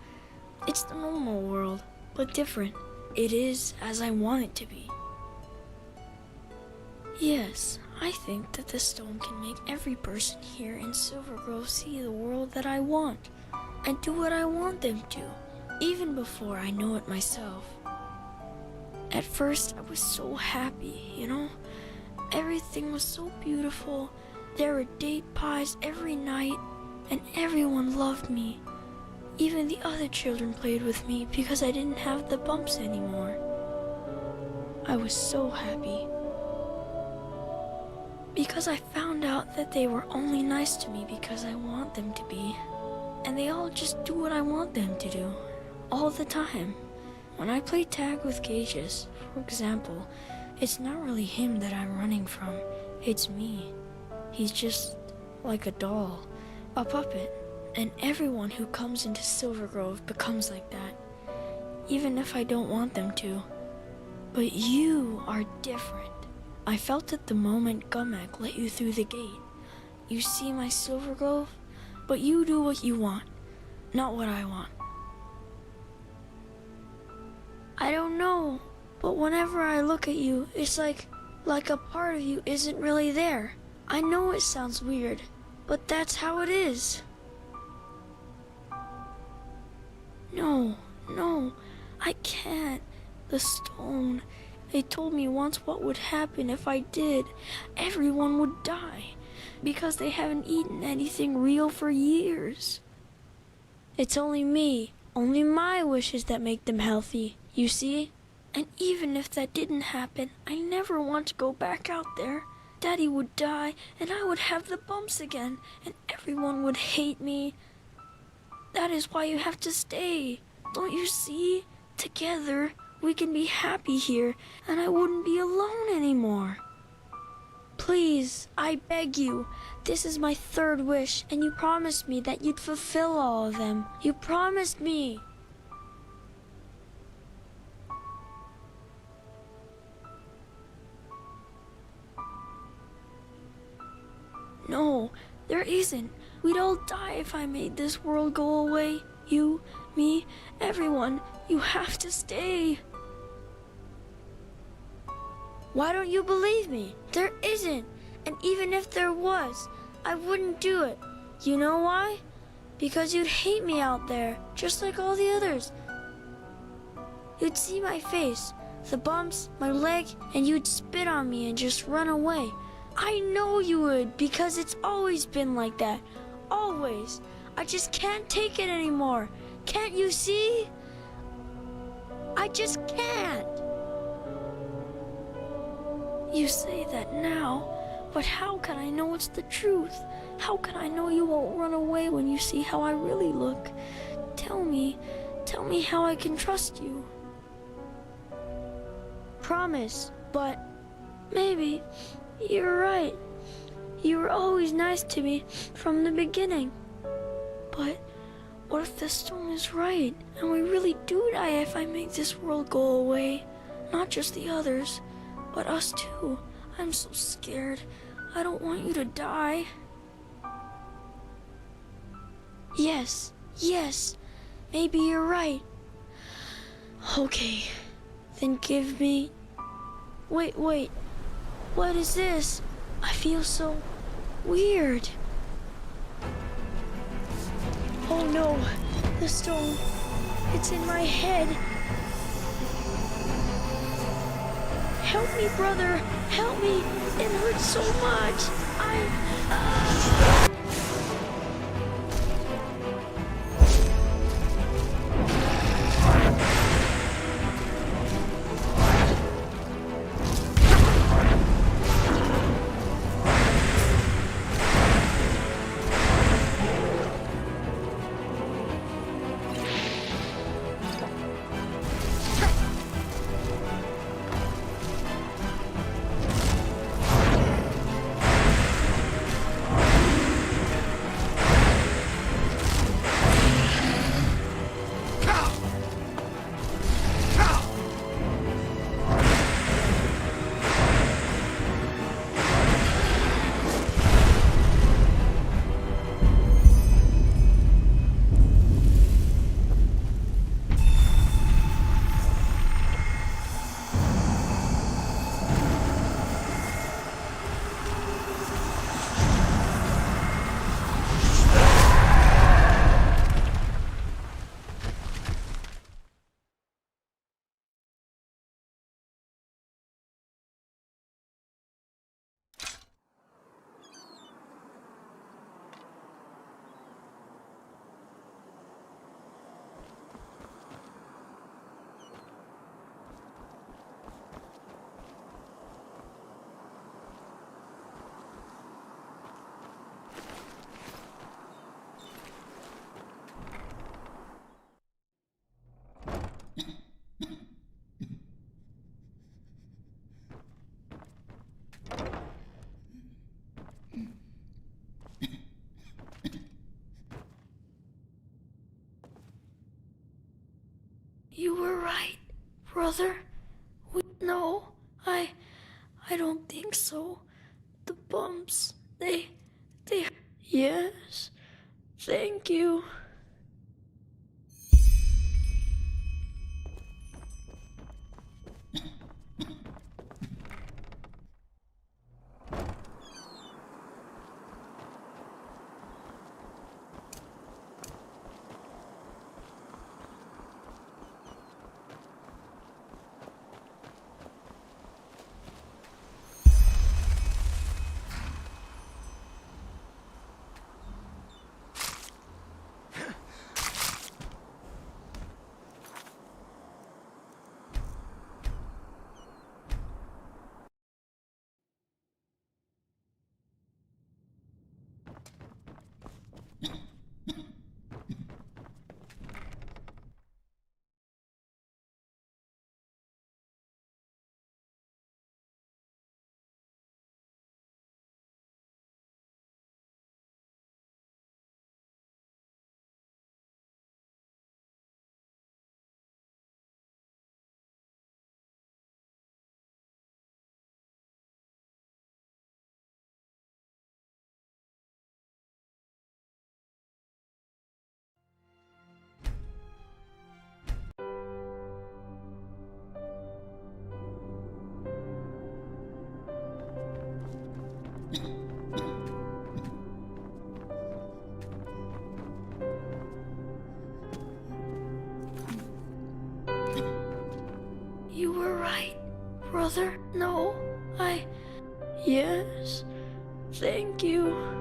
It's the normal world, but different. It is as I want it to be. Yes, I think that the stone can make every person here in Silver Grove see the world that I want, and do what I want them to, even before I know it myself. At first, I was so happy, you know? Everything was so beautiful. There were date pies every night, and everyone loved me. Even the other children played with me because I didn't have the bumps anymore. I was so happy. Because I found out that they were only nice to me because I want them to be. And they all just do what I want them to do, all the time. When I play tag with Cages, for example, it's not really him that I'm running from, it's me. He's just like a doll, a puppet, and everyone who comes into Silver Grove becomes like that, even if I don't want them to. But you are different. I felt it the moment Gumek let you through the gate. You see my Silver Grove, but you do what you want, not what I want. I don't know, but whenever I look at you, it's like a part of you isn't really there. I know it sounds weird, but that's how it is. No, I can't. The stone. They told me once what would happen if I did. Everyone would die, because they haven't eaten anything real for years. It's only me, only my wishes that make them healthy. You see? And even if that didn't happen, I never want to go back out there. Daddy would die, and I would have the bumps again, and everyone would hate me. That is why you have to stay. Don't you see? Together, we can be happy here, and I wouldn't be alone anymore. Please, I beg you. This is my third wish, and you promised me that you'd fulfill all of them. You promised me. No, there isn't. We'd all die if I made this world go away. You, me, everyone. You have to stay. Why don't you believe me? There isn't. And even if there was, I wouldn't do it. You know why? Because you'd hate me out there, just like all the others. You'd see my face, the bumps, my leg, and you'd spit on me and just run away. I know you would, because it's always been like that. Always. I just can't take it anymore. Can't you see? I just can't. You say that now, but how can I know it's the truth? How can I know you won't run away when you see how I really look? Tell me how I can trust you. Promise, but maybe you're right. You were always nice to me from the beginning. But what if the stone is right, and we really do die if I make this world go away? Not just the others, but us too. I'm so scared. I don't want you to die. Yes, maybe you're right. Okay, then give me... Wait, what is this? I feel so weird. Oh no, the stone, it's in my head. Help me, brother, help me. It hurts so much. You were right, brother. No, I don't think so. The bumps, they... Yes, thank you. Thank you.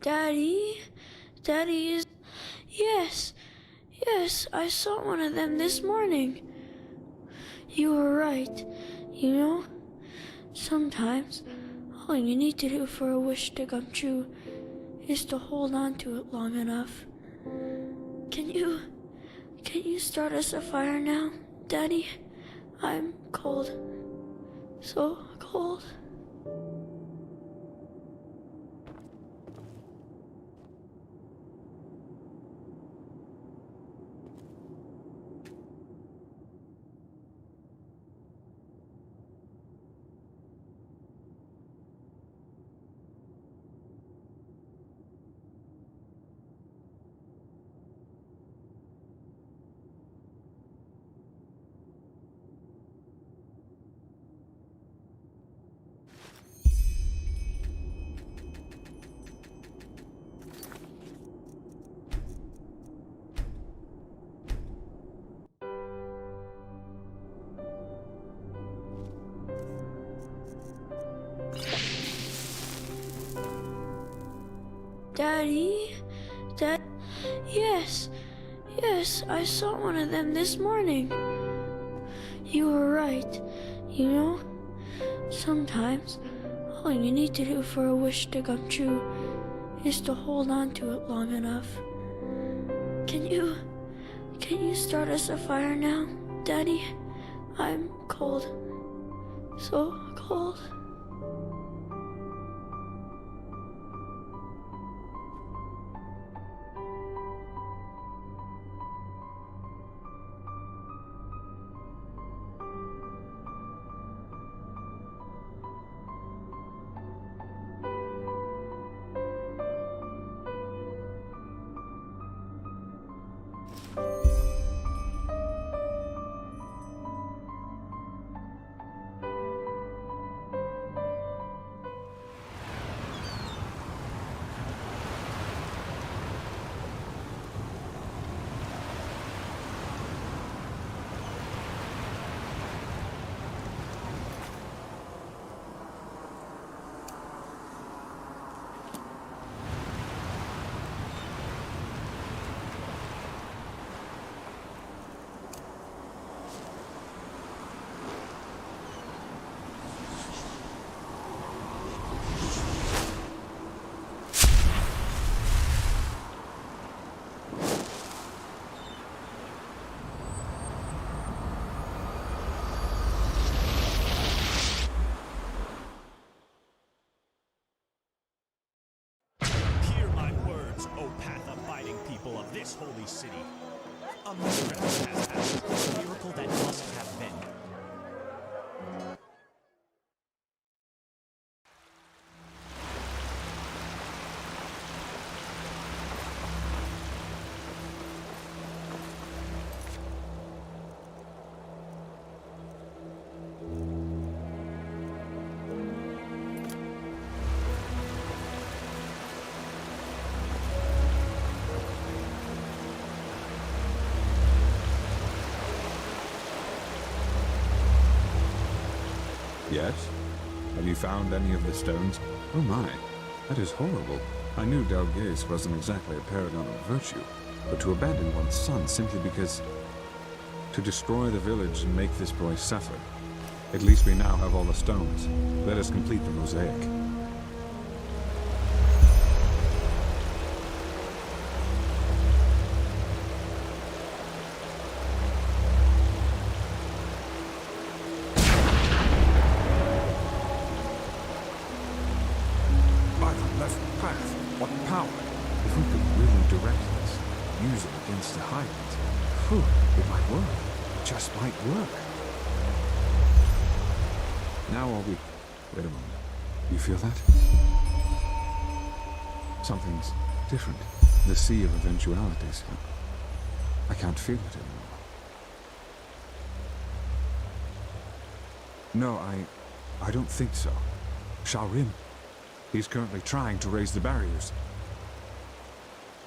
Daddy? Daddy is... Yes, I saw one of them this morning. You were right. You know, sometimes all you need to do for a wish to come true is to hold on to it long enough. Can you start us a fire now, Daddy? I'm cold. So cold. Daddy? Yes, I saw one of them this morning. You were right. You know, sometimes all you need to do for a wish to come true is to hold on to it long enough. Can you start us a fire now, Daddy? I'm cold. So cold. Of this holy city. A miracle has happened, a miracle that must have been. Yes? Have you found any of the stones? Oh my, that is horrible. I knew Dalgais wasn't exactly a paragon of virtue, but to abandon one's son simply because... to destroy the village and make this boy suffer. At least we now have all the stones. Let us complete the mosaic. By the left path, what power! If we could really direct this, use it against the Highlands, whew, it might work. It just might work. Now are we... Wait a moment. You feel that? Something's different. The sea of eventualities. I can't feel it anymore. No, I don't think so. Sharim. He's currently trying to raise the barriers.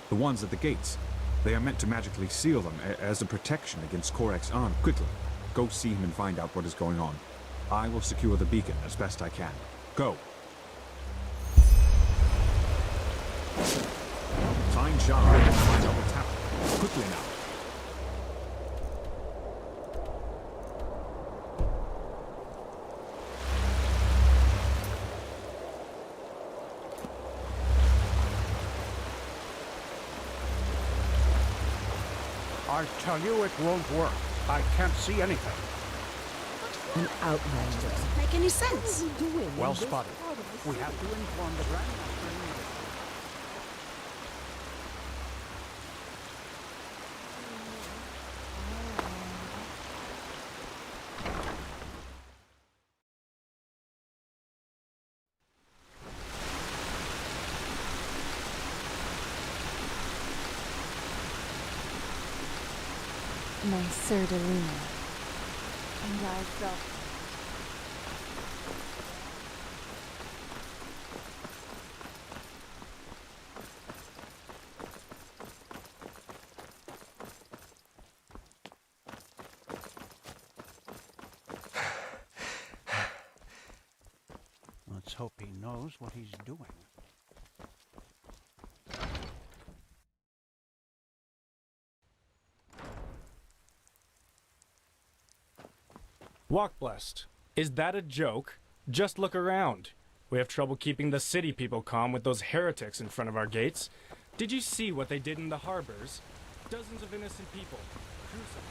The ones at the gates. They are meant to magically seal them as a protection against Korek's arm. Quickly, go see him and find out what is going on. I will secure the beacon as best I can. Go. Find Sharim and find out what's happening. Quickly now. I tell you, it won't work. I can't see anything. An outlander. Doesn't make any sense. Well spotted. We have to inform the Grandmaster immediately. My Sir de Luna. And I felt... Let's hope he knows what he's doing. Walk blessed. Is that a joke? Just look around. We have trouble keeping the city people calm with those heretics in front of our gates. Did you see what they did in the harbors? Dozens of innocent people crucified.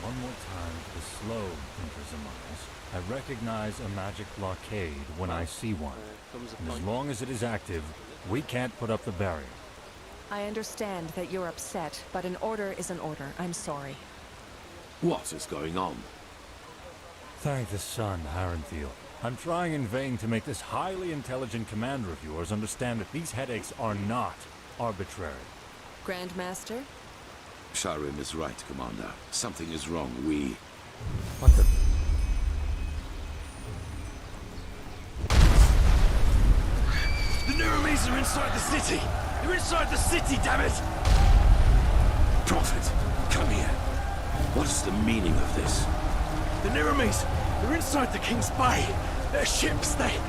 One more time for the slow thinkers among us. I recognize a magic blockade when I see one. And as long as it is active, we can't put up the barrier. I understand that you're upset, but an order is an order. I'm sorry. What is going on? Thank the sun, Harenfield. I'm trying in vain to make this highly intelligent commander of yours understand that these headaches are not arbitrary. Grandmaster? Sharim is right, Commander. Something is wrong. What the... The Nuramis are inside the city! They're inside the city, damn it! Prophet, come here. What is the meaning of this? The Nuramis! They're inside the King's Bay! Their ships, they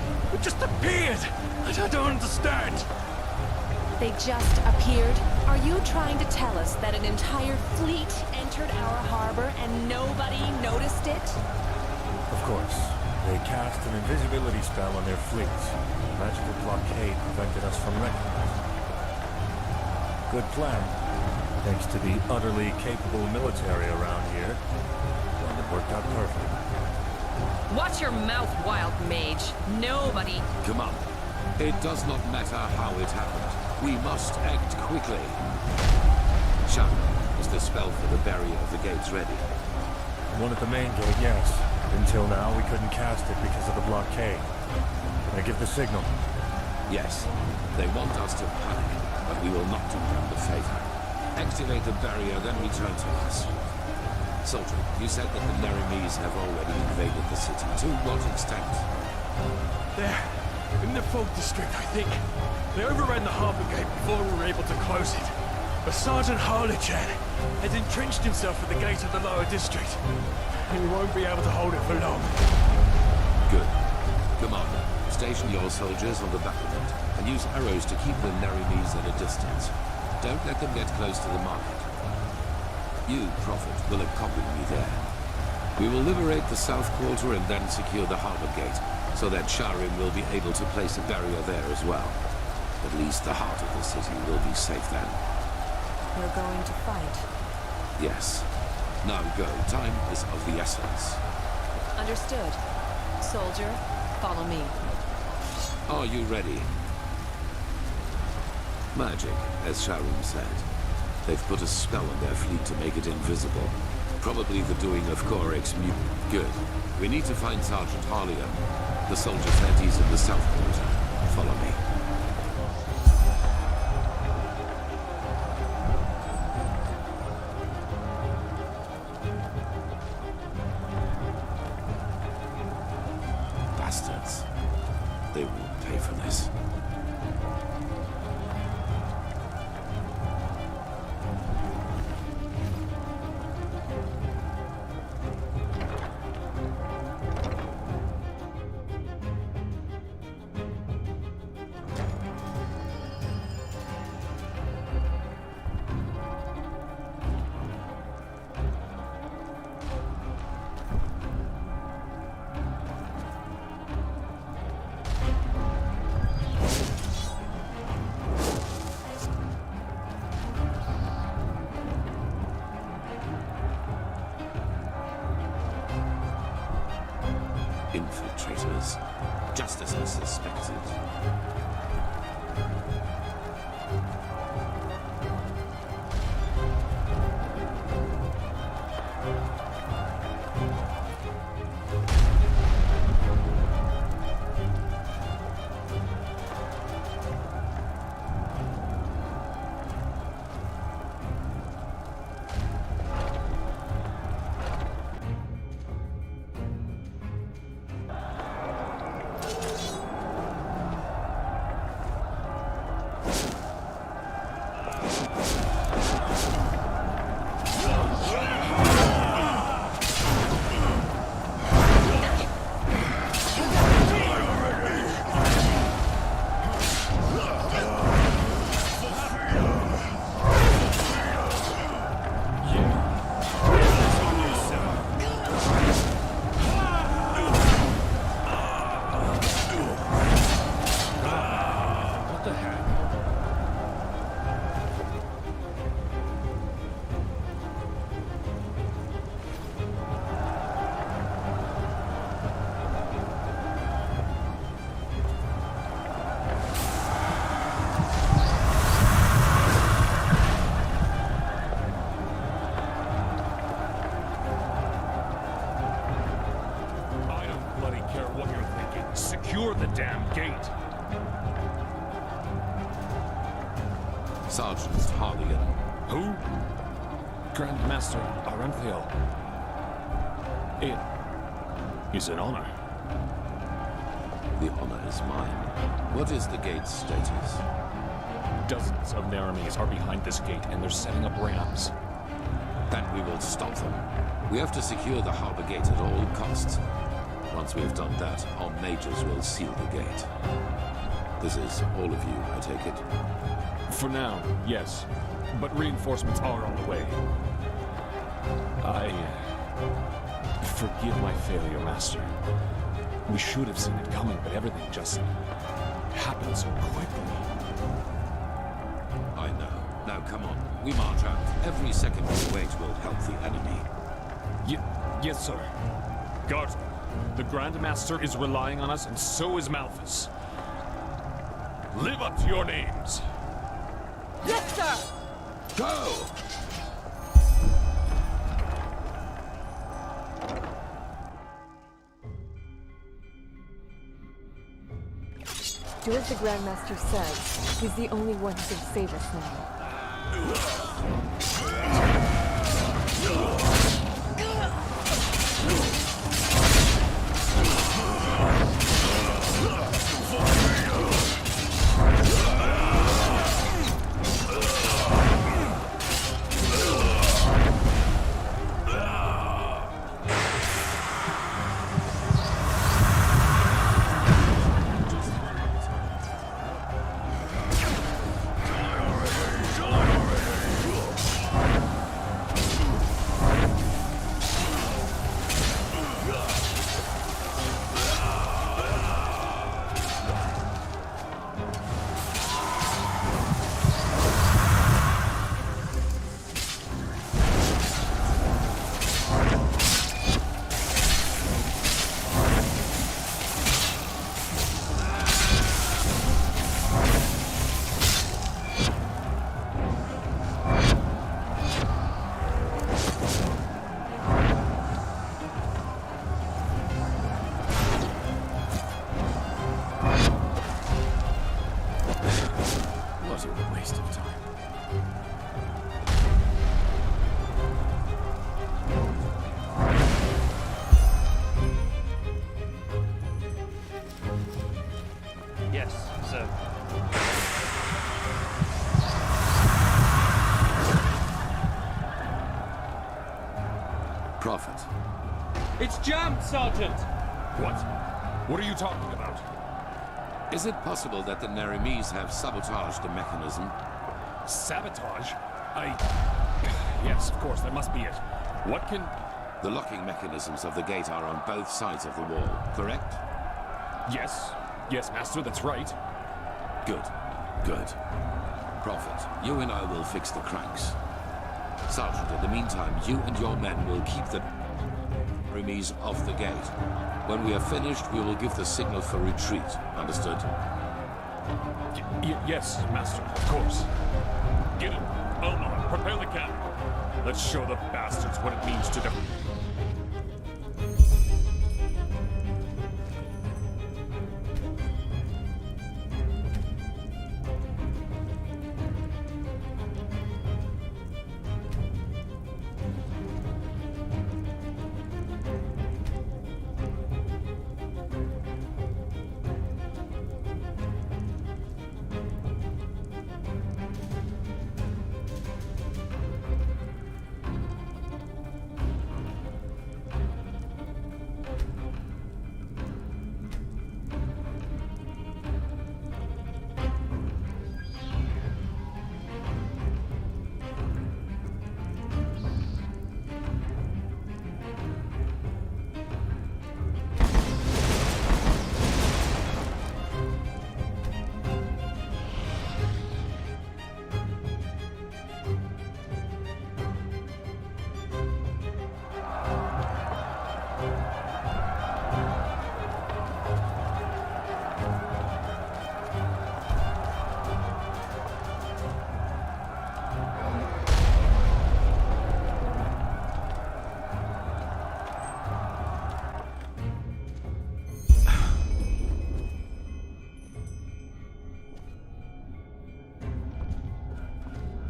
just appeared! I don't understand! They just appeared? Are you trying to tell us that an entire fleet entered our harbor and nobody noticed it? Of course. They cast an invisibility spell on their fleets. The magical blockade prevented us from recognizing them. Good plan. Thanks to the utterly capable military around here. And it worked out perfect. Watch your mouth, wild mage. Nobody... Come on. It does not matter how it happened. We must act quickly. Sharim, is the spell for the barrier of the gates ready? One at the main gate, yes. Until now, we couldn't cast it because of the blockade. Can I give the signal? Yes. They want us to panic, but we will not do them the favor. Activate the barrier, then return to us. Soldier, you said that the Naramis have already invaded the city. To what extent? In the Fog District, I think. They overran the harbour gate before we were able to close it. But Sergeant Harlichan has entrenched himself at the gate of the lower district. And he won't be able to hold it for long. Good. Commander, station your soldiers on the battlement and use arrows to keep the Narimis at a distance. Don't let them get close to the market. You, Prophet, will accompany me there. We will liberate the South Quarter and then secure the harbour gate, so that Sharim will be able to place a barrier there as well. At least the heart of the city will be safe then. You're going to fight? Yes. Now go. Time is of the essence. Understood. Soldier, follow me. Are you ready? Magic, as Sharim said. They've put a spell on their fleet to make it invisible. Probably the doing of Korik's mute. Good. We need to find Sergeant Harlian. The soldier said he's in the South Quarter. Follow me. Bastards. They will pay for this. Infiltrators, just as I suspected. Secure the damn gate. Sergeant Harlian. Who? Grandmaster Aranthio. It is an honor. The honor is mine. What is the gate's status? Dozens of Naramis are behind this gate, and they're setting up rams. Then we will stop them. We have to secure the harbor gate at all costs. Once we have done that, our mages will seal the gate. This is all of you, I take it? For now, yes. But reinforcements are on the way. Forgive my failure, Master. We should have seen it coming, but everything just happened so quickly. I know. Now come on, we march out. Every second we wait will help the enemy. Yes, sir. Guardsmen, the Grandmaster is relying on us, and so is Malthus. Live up to your names. Yes, sir! Go! Do as the Grandmaster says. He's the only one who can save us now. It's jammed, Sergeant! What? What are you talking about? Is it possible that the Narimis have sabotaged the mechanism? Sabotage? Yes, of course, that must be it. What can... The locking mechanisms of the gate are on both sides of the wall, correct? Yes. Yes, Master, that's right. Good. Good. Prophet, you and I will fix the cranks. Sergeant, in the meantime, you and your men will keep the Narimis off the gate. When we are finished, we will give the signal for retreat. Understood? Yes, Master, of course. Get it. Elma, prepare the camp. Let's show the bastards what it means to defend.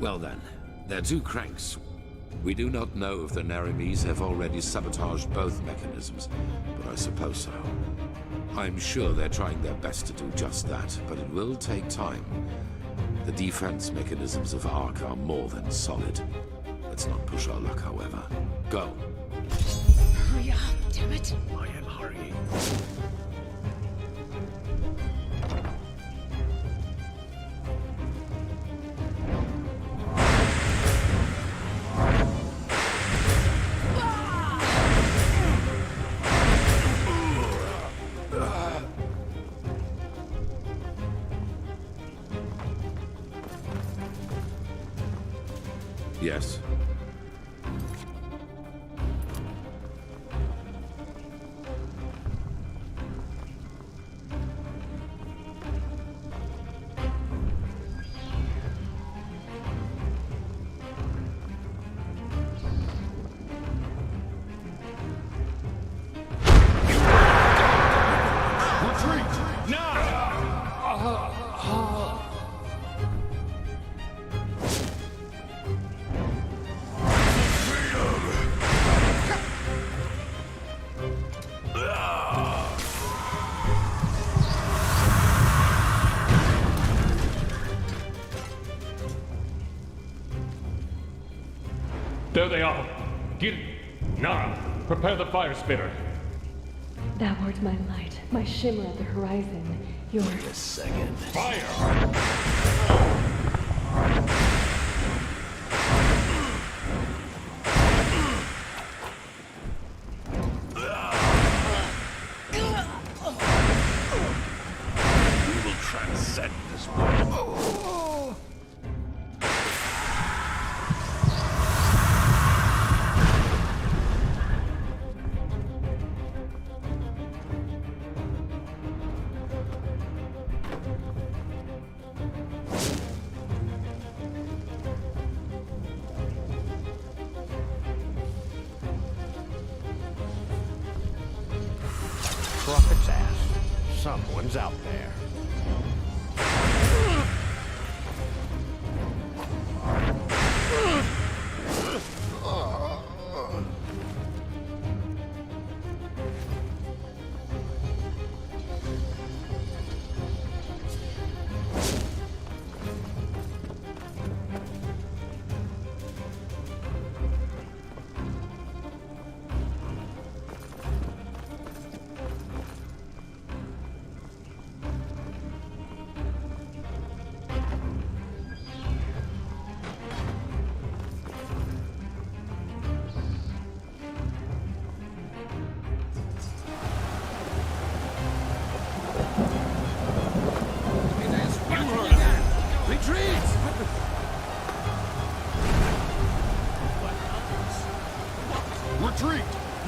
Well then, they're two cranks. We do not know if the Narimis have already sabotaged both mechanisms, but I suppose so. I'm sure they're trying their best to do just that, but it will take time. The defense mechanisms of Ark are more than solid. Let's not push our luck, however. Go. Hurry up, damn it. I am hurrying. Yes. There they are. Get it. Nara, prepare the fire spitter. Thou art my light, my shimmer at the horizon. Your... Wait a second. Fire! We will transcend this world. Prophet's ass. Someone's out there.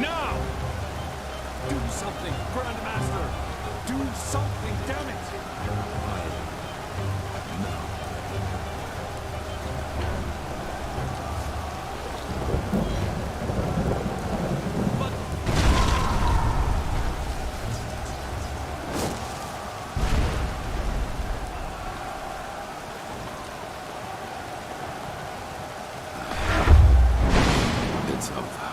Now! Do something, Grandmaster! Do something, damn it! It's over.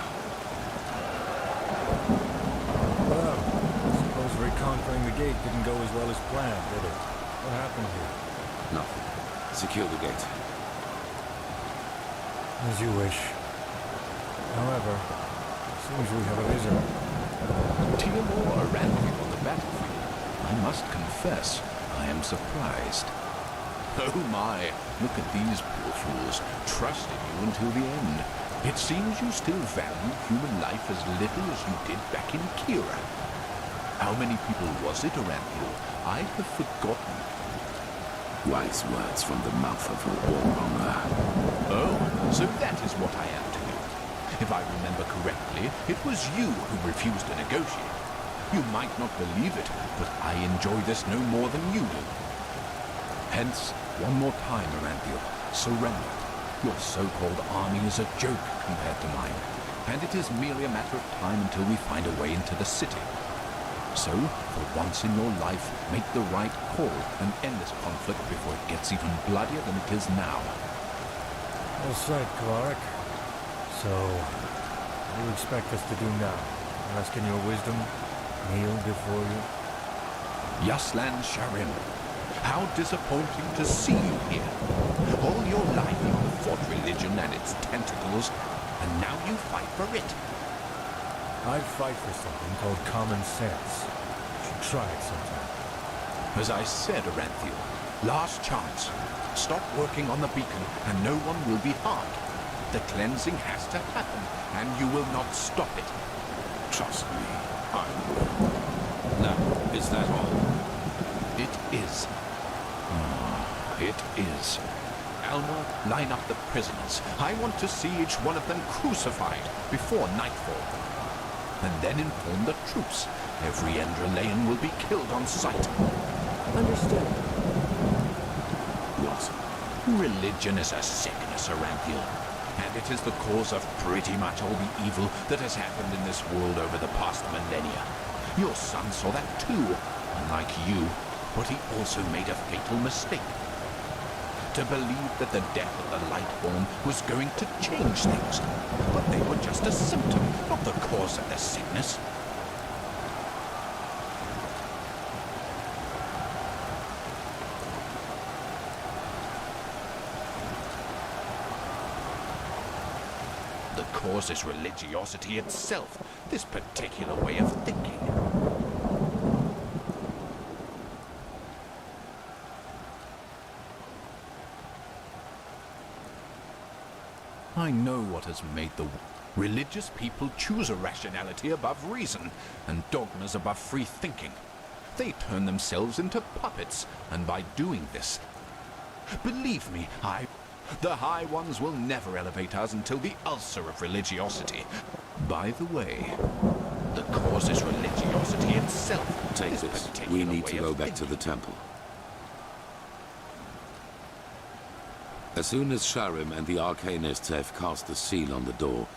Well, I suppose reconquering the gate didn't go as well as planned, did it? What happened here? Nothing. Secure the gate. As you wish. However, seems we have a visitor. Timor Aranthi on the battlefield. I must confess, I am surprised. Oh my, look at these poor fools, trusting you until the end. It seems you still value human life as little as you did back in Kira. How many people was it, Aranthi? I have forgotten. Wise words from the mouth of a warmonger. Oh, so that is what I am to you. If I remember correctly, it was you who refused to negotiate. You might not believe it, but I enjoy this no more than you do. Hence, one more time, Aranthi, surrender. Your so-called army is a joke compared to mine, and it is merely a matter of time until we find a way into the city. So, for once in your life, make the right call and end this conflict before it gets even bloodier than it is now. Well said, Clark. So, what do you expect us to do now? Ask in your wisdom? Kneel before you? Yaslan Sharim, how disappointing to see you here. All your life you have fought religion and its tentacles, and now you fight for it. I'd fight for something called common sense. Should try it sometime. As I said, Aranthi, last chance. Stop working on the beacon, and no one will be harmed. The cleansing has to happen, and you will not stop it. Trust me, I will. Now, is that all? It is. It is. Alma, line up the prisoners. I want to see each one of them crucified before nightfall. And then inform the troops. Every Enderalayan will be killed on sight. Understood. What? Religion is a sickness, Aranthi, and it is the cause of pretty much all the evil that has happened in this world over the past millennia. Your son saw that too, unlike you, but he also made a fatal mistake. To believe that the death of the Lightborn was going to change things. But they were just a symptom, not the cause of the sickness. The cause is religiosity itself, this particular way of thinking. I know what has made the religious people choose irrationality above reason and dogmas above free thinking. They turn themselves into puppets, and by doing this, believe me, the High Ones will never elevate us until the ulcer of religiosity. By the way, the cause is religiosity itself. Take this. We need to go back to the temple. As soon as Sharim and the Arcanists have cast the seal on the door,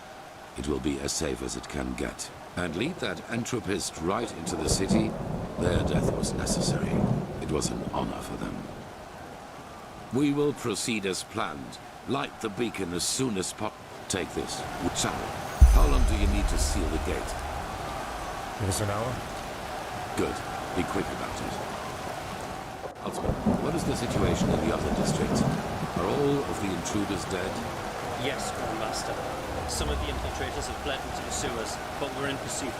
it will be as safe as it can get. And lead that entropist right into the city, their death was necessary. It was an honor for them. We will proceed as planned. Light the beacon as soon as possible. Take this. Sharim, how long do you need to seal the gate? Give us an hour? Good. Be quick about it. Ultimate, what is the situation in the other districts? Are all of the intruders dead? Yes, Grandmaster. Some of the infiltrators have fled into the sewers, but we're in pursuit.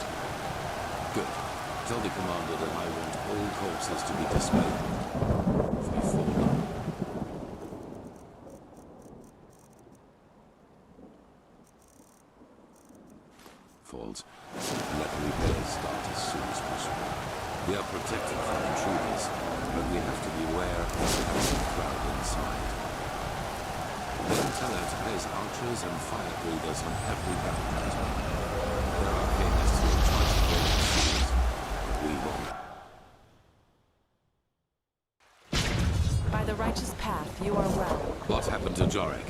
Good. Tell the commander that I want all corpses to be displayed before long. Falls. Let the repairs start as soon as possible. We are protected from intruders, but we have to beware of the heavy crowd inside. Then tell her to place archers and fire breathers on every battlefield. There are happened to Jorek?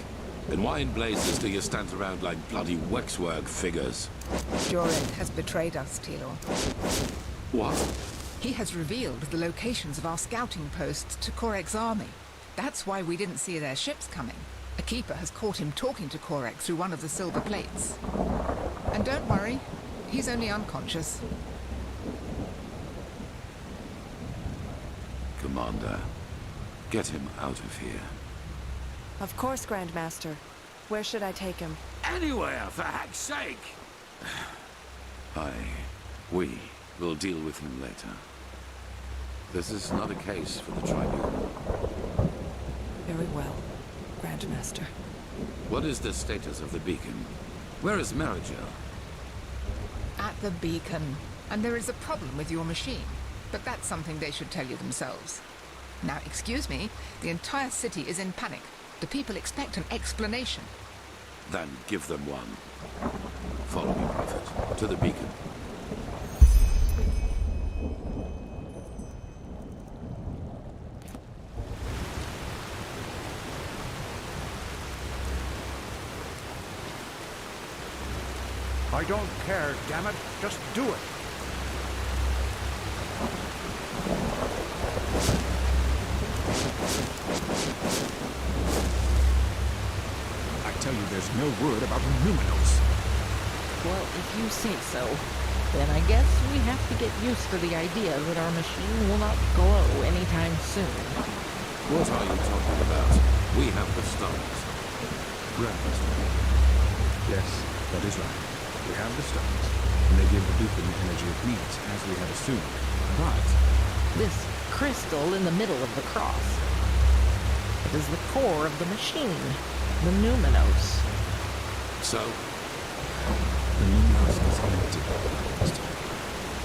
And why in blazes do you stand around like bloody waxwork figures? Jorek has betrayed us, Tilo. What? He has revealed the locations of our scouting posts to Korek's army. That's why we didn't see their ships coming. A keeper has caught him talking to Korek through one of the silver plates. And don't worry, he's only unconscious. Commander, get him out of here. Of course, Grandmaster. Where should I take him? Anywhere, for heck's sake! We will deal with him later. This is not a case for the tribunal. Very well, Grandmaster. What is the status of the beacon? Where is Marigel? At the beacon. And there is a problem with your machine. But that's something they should tell you themselves. Now, excuse me, the entire city is in panic. The people expect an explanation. Then give them one. Follow me, Prophet, to the beacon. I don't care, damn it. Just do it. I tell you, there's no word about Numinos. Well, if you say so, then I guess we have to get used to the idea that our machine will not glow anytime soon. What are you talking about? We have the stars. Grandmaster. Yes, that is right. We have the stars, and they give the beacon the energy it needs, as we had assumed. But this crystal in the middle of the cross, it is the core of the machine, the Numinos. So? The Numinos is empty, Master.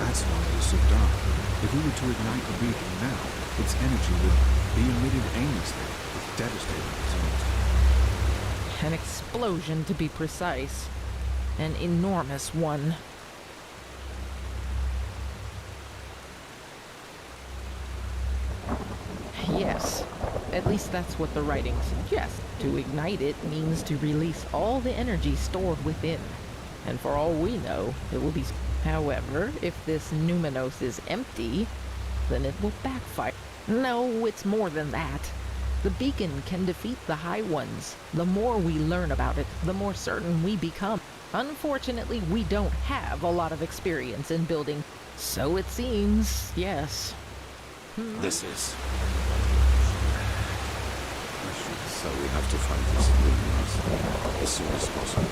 That's why it is so dark. If we were to ignite the beacon now, its energy would be emitted aimlessly, with devastating results. An explosion, to be precise. An enormous one. Yes, at least that's what the writing suggests. To ignite it means to release all the energy stored within. And for all we know, it will be... However, if this Numinos is empty, then it will backfire. No, it's more than that. The beacon can defeat the High Ones. The more we learn about it, the more certain we become. Unfortunately, we don't have a lot of experience in building. So it seems, yes. This is... So we have to find this Numinos as soon as possible.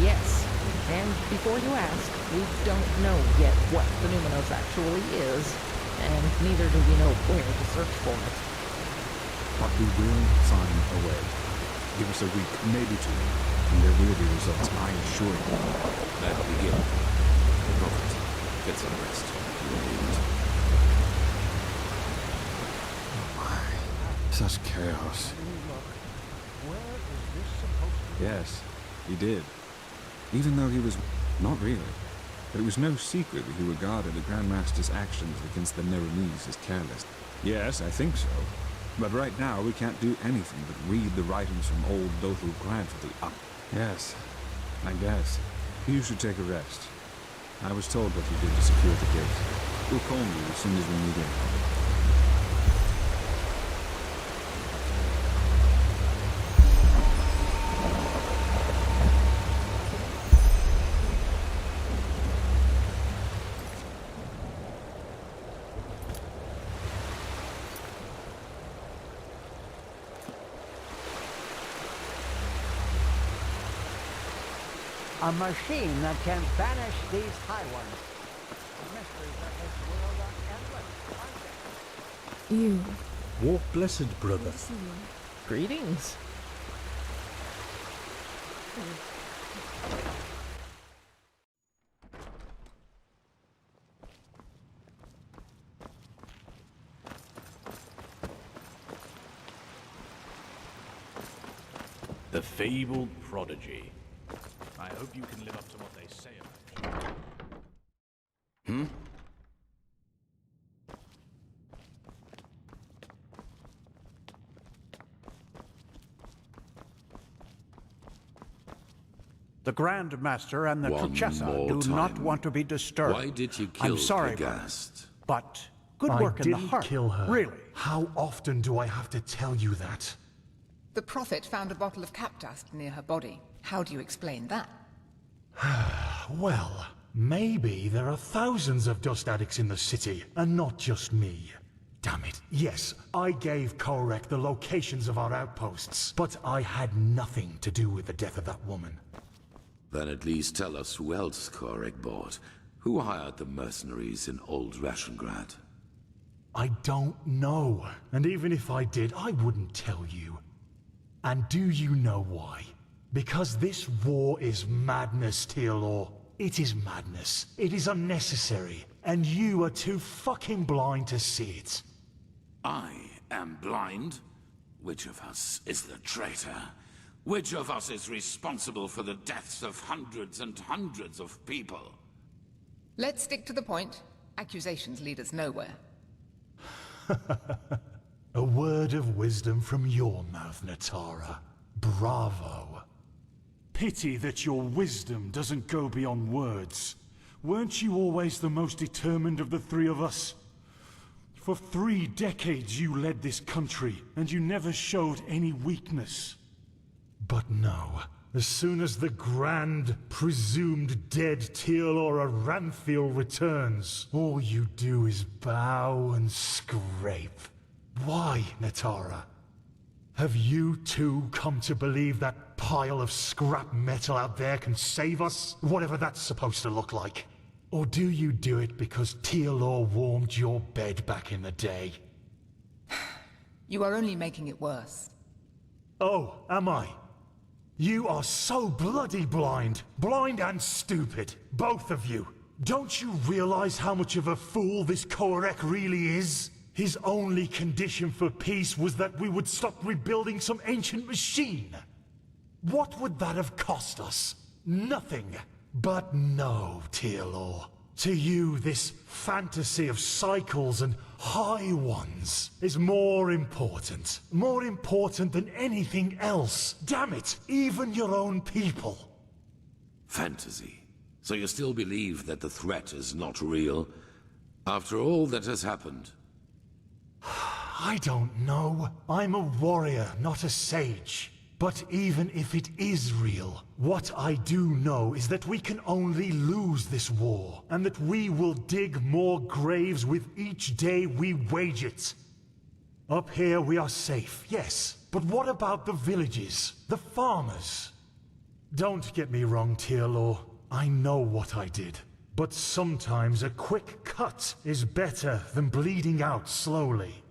Yes. And before you ask, we don't know yet what the Numinos actually is. And neither do we know where to search for it. But we will find a way. Give us a week, maybe two, and there will be results, I assure you. Now begin. Prophet, get some rest. You will need it. Oh my. Such chaos. Yes, he did. Even though he was... not really. But it was no secret that he regarded the Grandmaster's actions against the Nerimese as careless. Yes, I think so. But right now, we can't do anything but read the writings from old Dothel Grant for the up. Yes, I guess. You should take a rest. I was told what you did to secure the gate. We'll call you as soon as we meet in. A machine that can banish these High Ones. Mysteries of this world are endless, aren't they? You. Walk blessed, brother. Greetings. The fabled prodigy. I hope you can live up to what they say about you. The Grand Master and the One Truchessa more do not time. want to be disturbed. Why did you kill I'm sorry, brother, Pegast? but good I work in the didn't heart. kill her. Really? How often do I have to tell you that? The Prophet found a bottle of cap dust near her body. How do you explain that? Well, maybe there are thousands of dust addicts in the city, and not just me. Damn it. Yes, I gave Korek the locations of our outposts, but I had nothing to do with the death of that woman. Then at least tell us who else Korek bought. Who hired the mercenaries in Old Rationgrad? I don't know, and even if I did, I wouldn't tell you. And do you know why? Because this war is madness, Tealor. It is madness. It is unnecessary, and you are too fucking blind to see it. I am blind? Which of us is the traitor? Which of us is responsible for the deaths of hundreds and hundreds of people? Let's stick to the point. Accusations lead us nowhere. A word of wisdom from your mouth, Natara. Bravo. Pity that your wisdom doesn't go beyond words. Weren't you always the most determined of the three of us? For 3 decades you led this country, and you never showed any weakness. But no. As soon as the grand, presumed dead Tealor Ranthiel returns, all you do is bow and scrape. Why, Natara? Have you too come to believe that pile of scrap metal out there can save us? Whatever that's supposed to look like. Or do you do it because Tealor warmed your bed back in the day? You are only making it worse. Oh, am I? You are so bloody blind. Blind and stupid. Both of you. Don't you realize how much of a fool this Korek really is? His only condition for peace was that we would stop rebuilding some ancient machine. What would that have cost us? Nothing. But no, Tealor. To you, this fantasy of cycles and high ones is more important. More important than anything else. Damn it, even your own people. Fantasy. So you still believe that the threat is not real? After all that has happened? I don't know. I'm a warrior, not a sage. But even if it is real, what I do know is that we can only lose this war, and that we will dig more graves with each day we wage it. Up here we are safe, yes, but what about the villages, the farmers? Don't get me wrong, Tealor. I know what I did. But sometimes a quick cut is better than bleeding out slowly.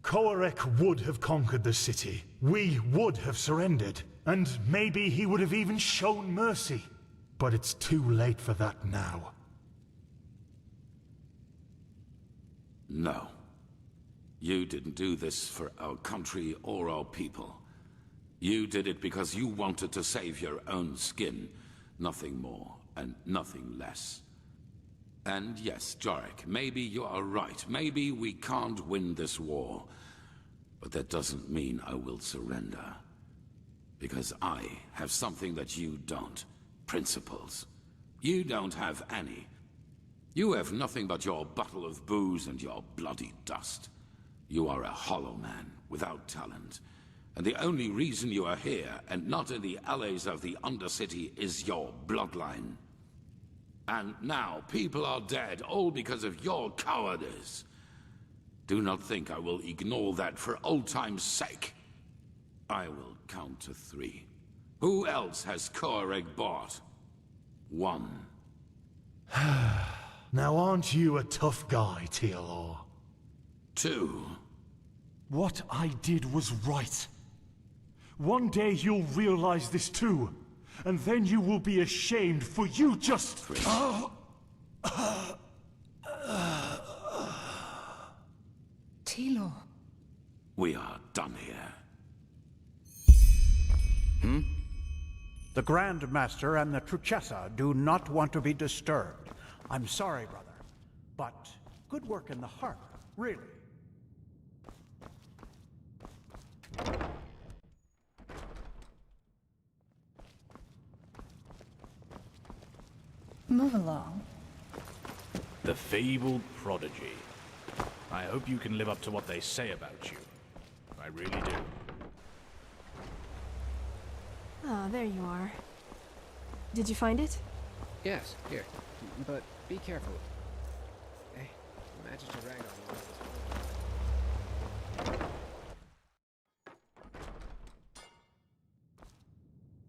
Korek would have conquered the city. We would have surrendered. And maybe he would have even shown mercy. But it's too late for that now. No. You didn't do this for our country or our people. You did it because you wanted to save your own skin. Nothing more and nothing less. And yes, Jarek, maybe you are right. Maybe we can't win this war. But that doesn't mean I will surrender. Because I have something that you don't. Principles. You don't have any. You have nothing but your bottle of booze and your bloody dust. You are a hollow man, without talent. And the only reason you are here, and not in the alleys of the Undercity, is your bloodline. And now people are dead, all because of your cowardice. Do not think I will ignore that for old time's sake. I will count to 3. Who else has Korek bought? 1. Now aren't you a tough guy, Tealor? 2. What I did was right. One day you'll realize this too. And then you will be ashamed for you just... Tealor. We are done here. The Grand Master and the Truchessa do not want to be disturbed. I'm sorry, brother, but good work in the harbor, really. Move along. The fabled prodigy. I hope you can live up to what they say about you. I really do. Ah, there you are. Did you find it? Yes, here. But be careful. Hey, imagine a rag on you.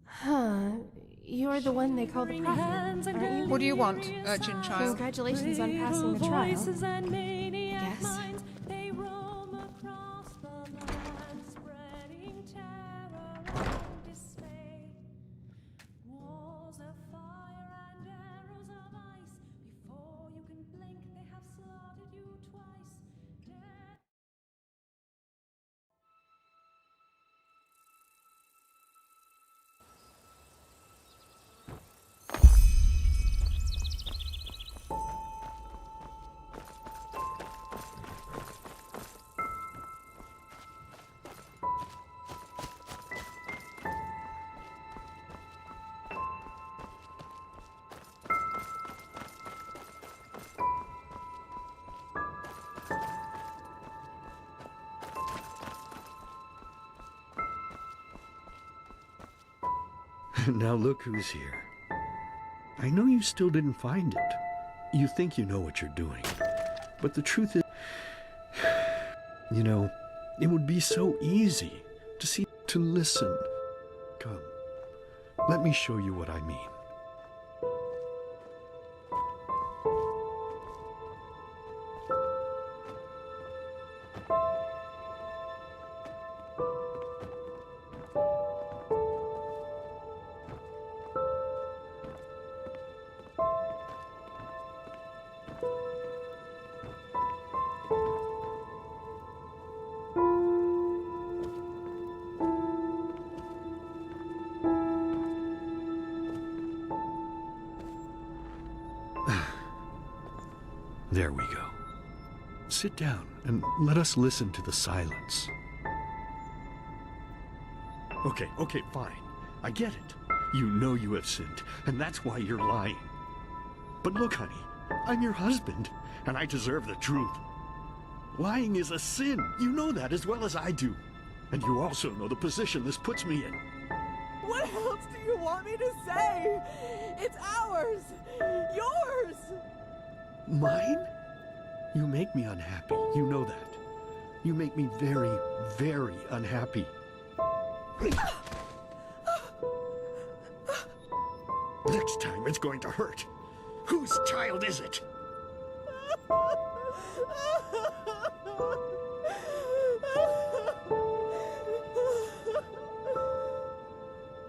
Huh. You're the one they call the prophet, aren't you? What do you want, urchin child? Congratulations on passing the trial. Yes. Now look who's here. I know you still didn't find it. You think you know what you're doing. But the truth is, you know, it would be so easy to listen. Come, let me show you what I mean. There we go. Sit down and let us listen to the silence. Okay, fine. I get it. You know you have sinned, and that's why you're lying. But look, honey, I'm your husband, and I deserve the truth. Lying is a sin. You know that as well as I do. And you also know the position this puts me in. What else do you want me to say? It's ours! Yours! Mine? You make me unhappy. You know that. You make me very, very unhappy. Next time it's going to hurt. Whose child is it?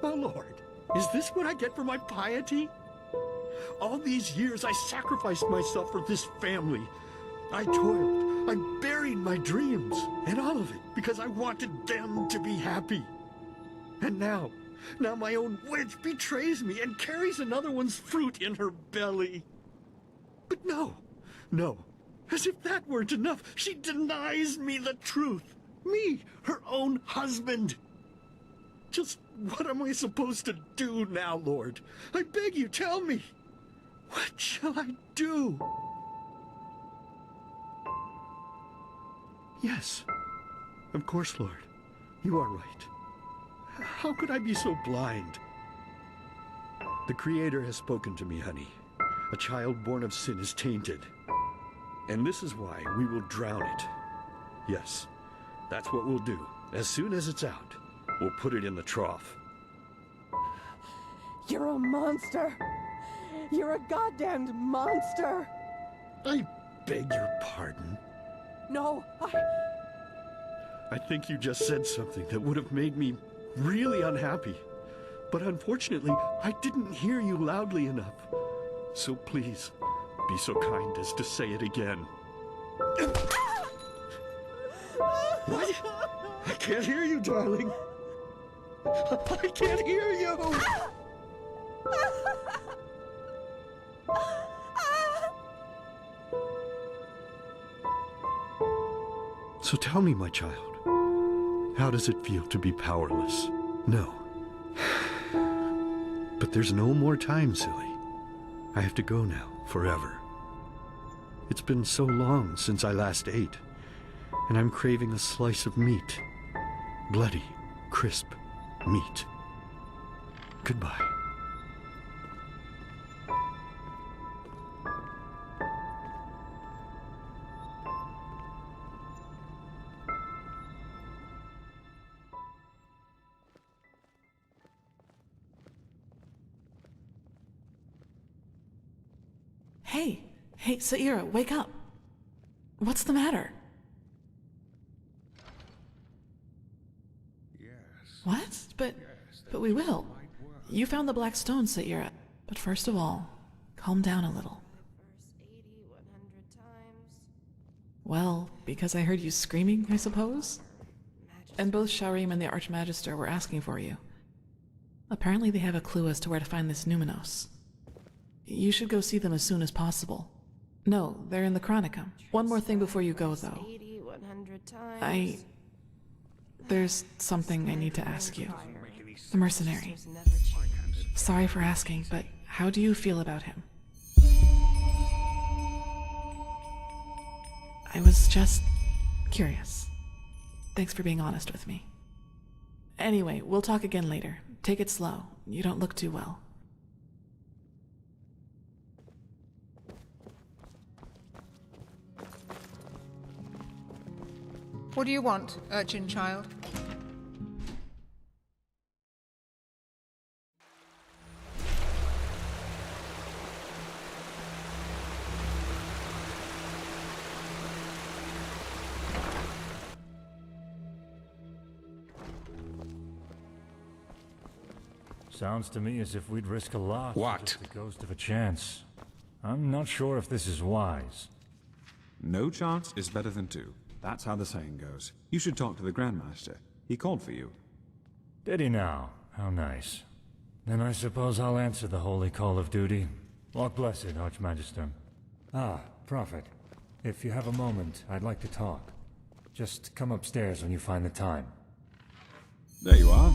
Oh, Lord, is this what I get for my piety? All these years I sacrificed myself for this family. I toiled, I buried my dreams, and all of it because I wanted them to be happy. And now my own witch betrays me and carries another one's fruit in her belly. But no, as if that weren't enough, she denies me the truth. Me, her own husband. Just what am I supposed to do now, Lord? I beg you, tell me. What shall I do? Yes, of course, Lord. You are right. How could I be so blind? The Creator has spoken to me, honey. A child born of sin is tainted. And this is why we will drown it. Yes, that's what we'll do. As soon as it's out, we'll put it in the trough. You're a monster! You're a goddamned monster! I beg your pardon. No, I think you just said something that would have made me really unhappy. But unfortunately, I didn't hear you loudly enough. So please, be so kind as to say it again. What? I can't hear you, darling. I can't hear you! So tell me, my child, how does it feel to be powerless? No. But there's no more time, silly. I have to go now, forever. It's been so long since I last ate, and I'm craving a slice of meat. Bloody, crisp meat. Goodbye. Hey, Saira, wake up. What's the matter? Yes. What? But we will. You found the black stone, Saira. But first of all, calm down a little. Well, because I heard you screaming, I suppose? And both Sharim and the Archmagister were asking for you. Apparently they have a clue as to where to find this Numenos. You should go see them as soon as possible. No, they're in the Chronicum. One more thing before you go, though. There's something I need to ask you. The mercenary. Sorry for asking, but how do you feel about him? I was just curious. Thanks for being honest with me. Anyway, we'll talk again later. Take it slow. You don't look too well. What do you want, urchin child? Sounds to me as if we'd risk a lot. What? Just the ghost of a chance. I'm not sure if this is wise. No chance is better than two. That's how the saying goes. You should talk to the Grandmaster. He called for you. Did he now? How nice. Then I suppose I'll answer the holy call of duty. Lord bless it, Archmagister. Ah, Prophet. If you have a moment, I'd like to talk. Just come upstairs when you find the time. There you are.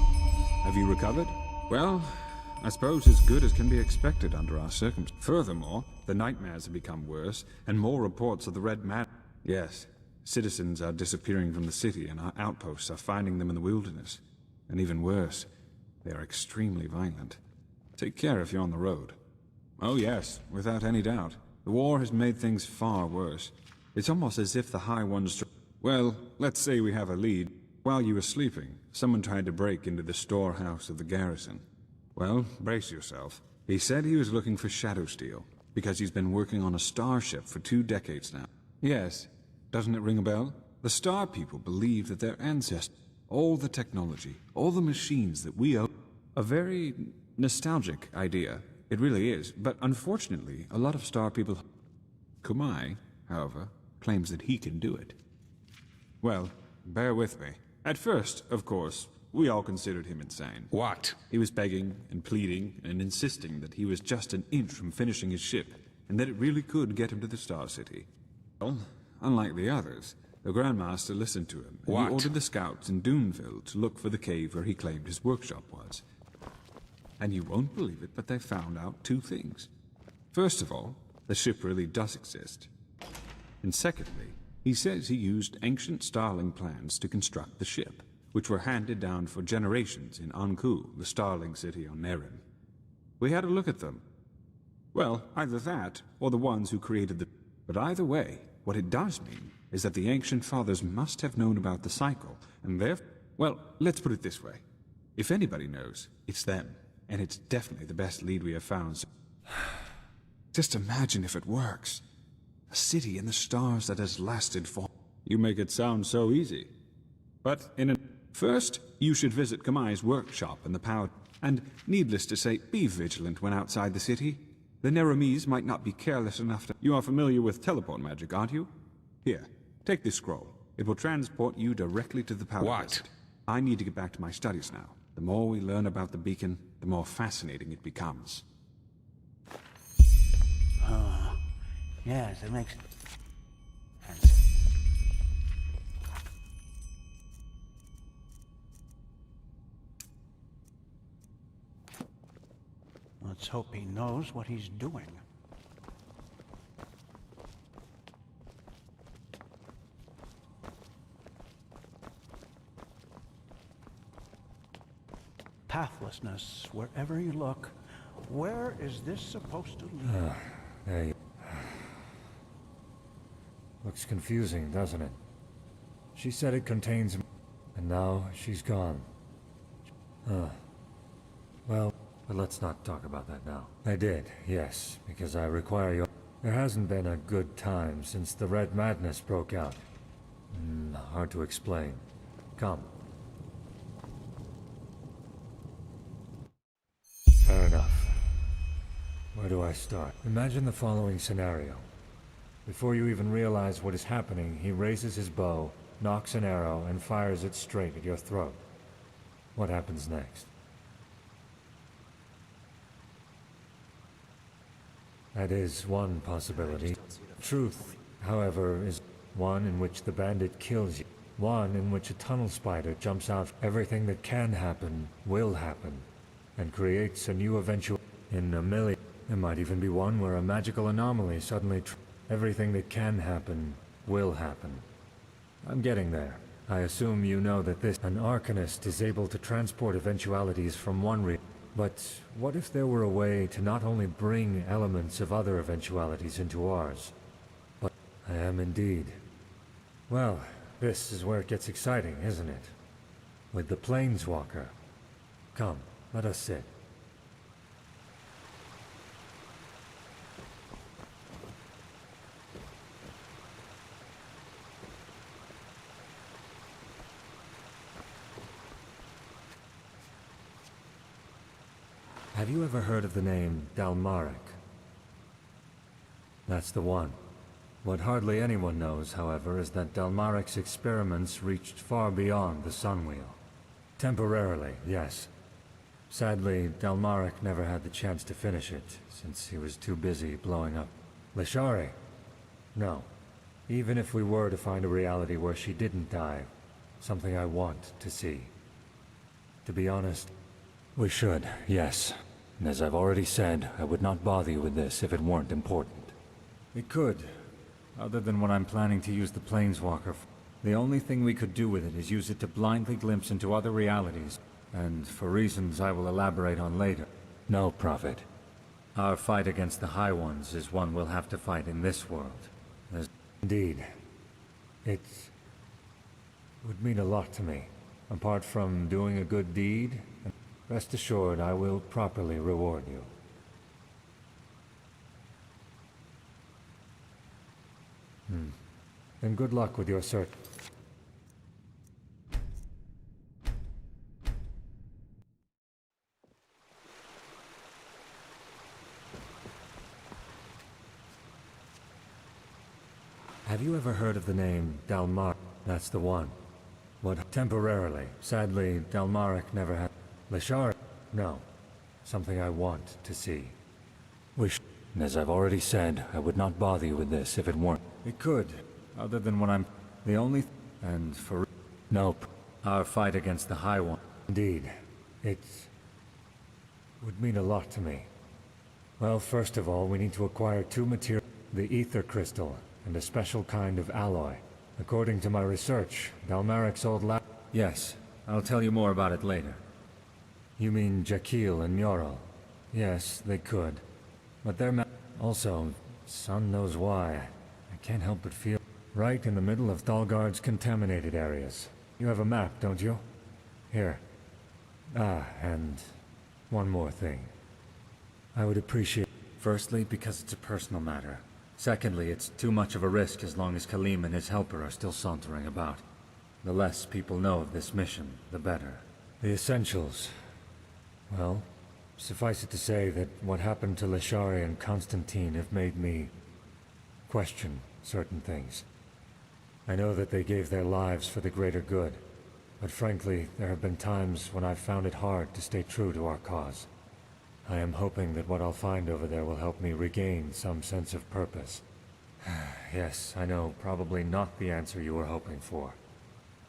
Have you recovered? Well, I suppose as good as can be expected under our circumstances. Furthermore, the nightmares have become worse, and more reports of the Red Man. Yes, citizens are disappearing from the city, and our outposts are finding them in the wilderness. And even worse, they are extremely violent. Take care if you're on the road. Oh yes, without any doubt. The war has made things far worse. It's almost as if the High Ones... Well, let's say we have a lead. While you were sleeping, someone tried to break into the storehouse of the garrison. Well, brace yourself. He said he was looking for Shadow Steel, because he's been working on a starship for 2 decades now. Yes, doesn't it ring a bell? The Star People believe that their ancestors, all the technology, all the machines that we own... A very nostalgic idea. It really is, but unfortunately, a lot of Star People... Kumai, however, claims that he can do it. Well, bear with me. At first, of course, we all considered him insane. What? He was begging and pleading and insisting that he was just an inch from finishing his ship, and that it really could get him to the Star City. Well, unlike the others, the Grandmaster listened to him, and he ordered the scouts in Duneville to look for the cave where he claimed his workshop was. And you won't believe it, but they found out 2 things. First of all, the ship really does exist. And secondly, he says he used ancient Starling plans to construct the ship, which were handed down for generations in Anku, the Starling city on Nerim. We had a look at them. Well, either that, or the ones who created the... But either way, what it does mean is that the ancient fathers must have known about the cycle, and therefore... Well, let's put it this way. If anybody knows, it's them, and it's definitely the best lead we have found. So... Just imagine if it works. A city in the stars that has lasted for... You make it sound so easy. But First, you should visit Kamai's workshop in the power... And, needless to say, be vigilant when outside the city. The Nerimese might not be careless enough to... You are familiar with teleport magic, aren't you? Here, take this scroll. It will transport you directly to the power district. I need to get back to my studies now. The more we learn about the beacon, the more fascinating it becomes. Oh, yes, it makes... Let's hope he knows what he's doing. pathlessness wherever you look. Where is this supposed to lead? There you... Looks confusing, doesn't it? She said it contains... and now she's gone. Well, but let's not talk about that now. I did, yes, because I require your... There hasn't been a good time since the Red Madness broke out. Hard to explain. Come. Fair enough. Where do I start? Imagine the following scenario. Before you even realize what is happening, he raises his bow, nocks an arrow, and fires it straight at your throat. What happens next? That is one possibility. Truth, however, is one in which the bandit kills you. One in which a tunnel spider jumps out. Everything that can happen will happen, and creates a new eventual... In a million. There might even be one where a magical anomaly suddenly... Everything that can happen will happen. I'm getting there. I assume you know that an Arcanist is able to transport eventualities from one realm. But what if there were a way to not only bring elements of other eventualities into ours, but I am indeed. Well, this is where it gets exciting, isn't it? With the Planeswalker. Come, let us sit. Have you ever heard of the name Dalmaric? That's the one. What hardly anyone knows, however, is that Dalmaric's experiments reached far beyond the Sunwheel. Temporarily, yes. Sadly, Dalmaric never had the chance to finish it, since he was too busy blowing up Lashari. No. Even if we were to find a reality where she didn't die, something I want to see. To be honest, we should, yes. And as I've already said, I would not bother you with this if it weren't important. It could, other than what I'm planning to use the Planeswalker for. The only thing we could do with it is use it to blindly glimpse into other realities, and for reasons I will elaborate on later. No, Prophet. Our fight against the High Ones is one we'll have to fight in this world. Indeed. It would mean a lot to me. Apart from doing a good deed, rest assured I will properly reward you. Then good luck with your search. Have you ever heard of the name Dalmar? That's the one. What? Temporarily. Sadly, Dalmaric never had... Lashari? No. Something I want to see. And as I've already said, I would not bother you with this if it weren't. It could, other than when I'm... The only... And for... Nope. Our fight against the High One. Indeed. It would mean a lot to me. Well, first of all, we need to acquire two materials. The Ether Crystal, and a special kind of alloy. According to my research, Dalmaric's old lab... Yes, I'll tell you more about it later. You mean Jakil and Muriel? Yes, they could. But they're also, sun knows why. I can't help but feel right in the middle of Thalgard's contaminated areas. You have a map, don't you? Here. And one more thing. I would appreciate... Firstly, because it's a personal matter. Secondly, it's too much of a risk as long as Khalim and his helper are still sauntering about. The less people know of this mission, the better. The essentials. Well, suffice it to say that what happened to Lashari and Constantine have made me question certain things. I know that they gave their lives for the greater good, but frankly, there have been times when I've found it hard to stay true to our cause. I am hoping that what I'll find over there will help me regain some sense of purpose. Yes, I know, probably not the answer you were hoping for,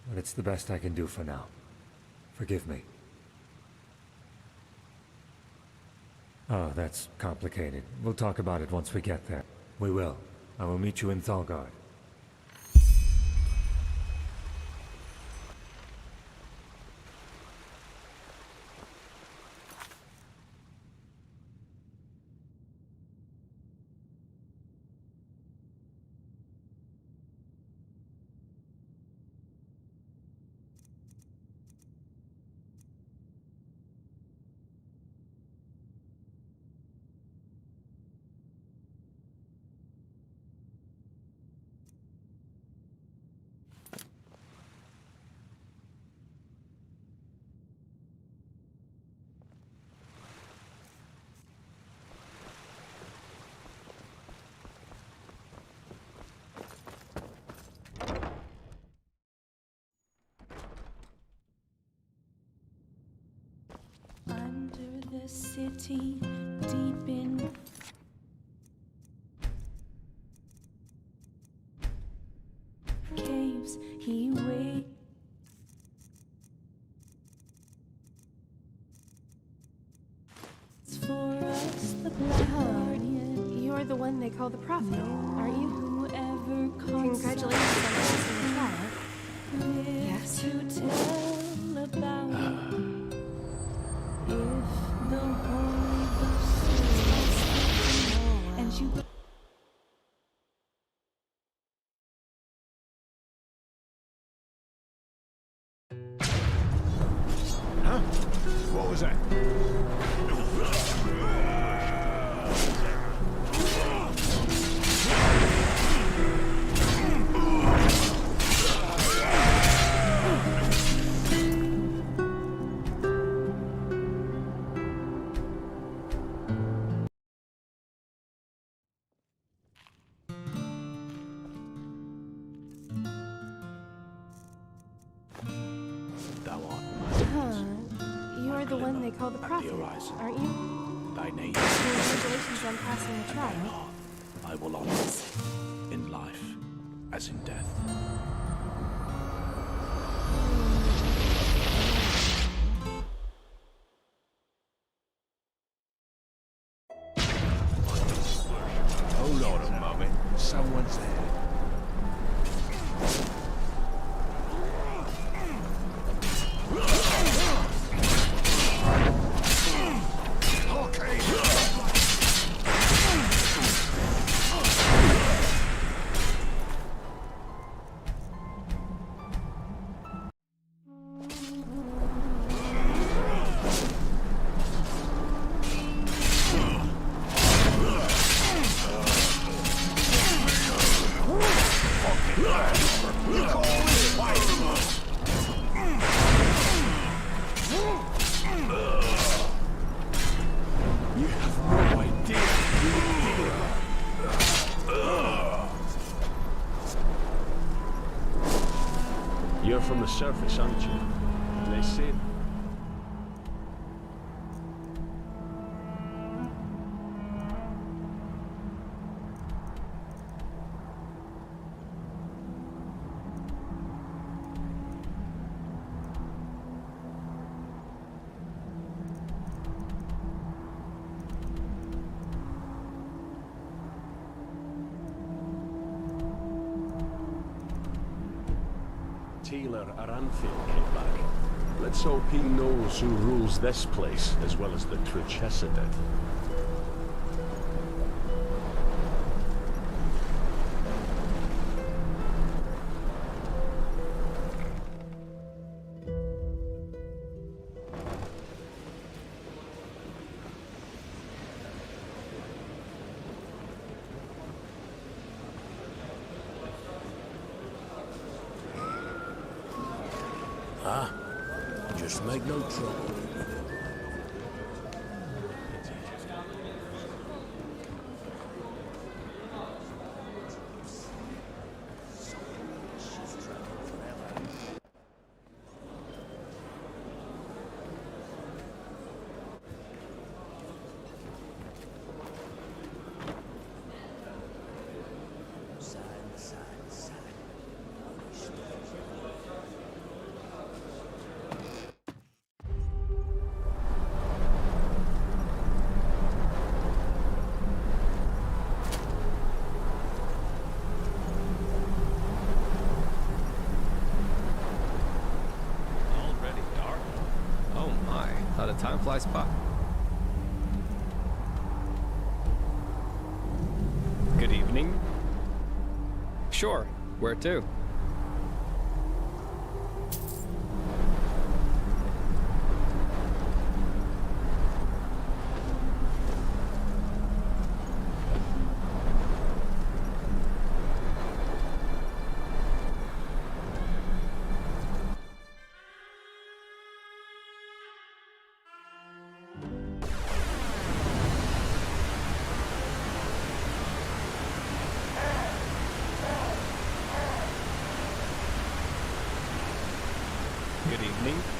but it's the best I can do for now. Forgive me. Oh, that's complicated. We'll talk about it once we get there. We will. I will meet you in Thalgard. city deep in caves he waits for us, the Black Guardian. You're the one they call the prophet, aren't you? Whoever Congratulations on passing the trial. yes. To tell about if the Holy Ghost and you. Huh? What was that? You're the one they call the prophet, aren't you? Thy name. Congratulations on passing the trial. I will honor in life as in death. Hold on a moment. Someone's there. You're from the surface, aren't you? They say... Taylor Aranfield came back. Let's hope he knows who rules this place, as well as the Truchessa did. Ah, just make no trouble. Time flies by. Good evening. Sure, where to? Good evening.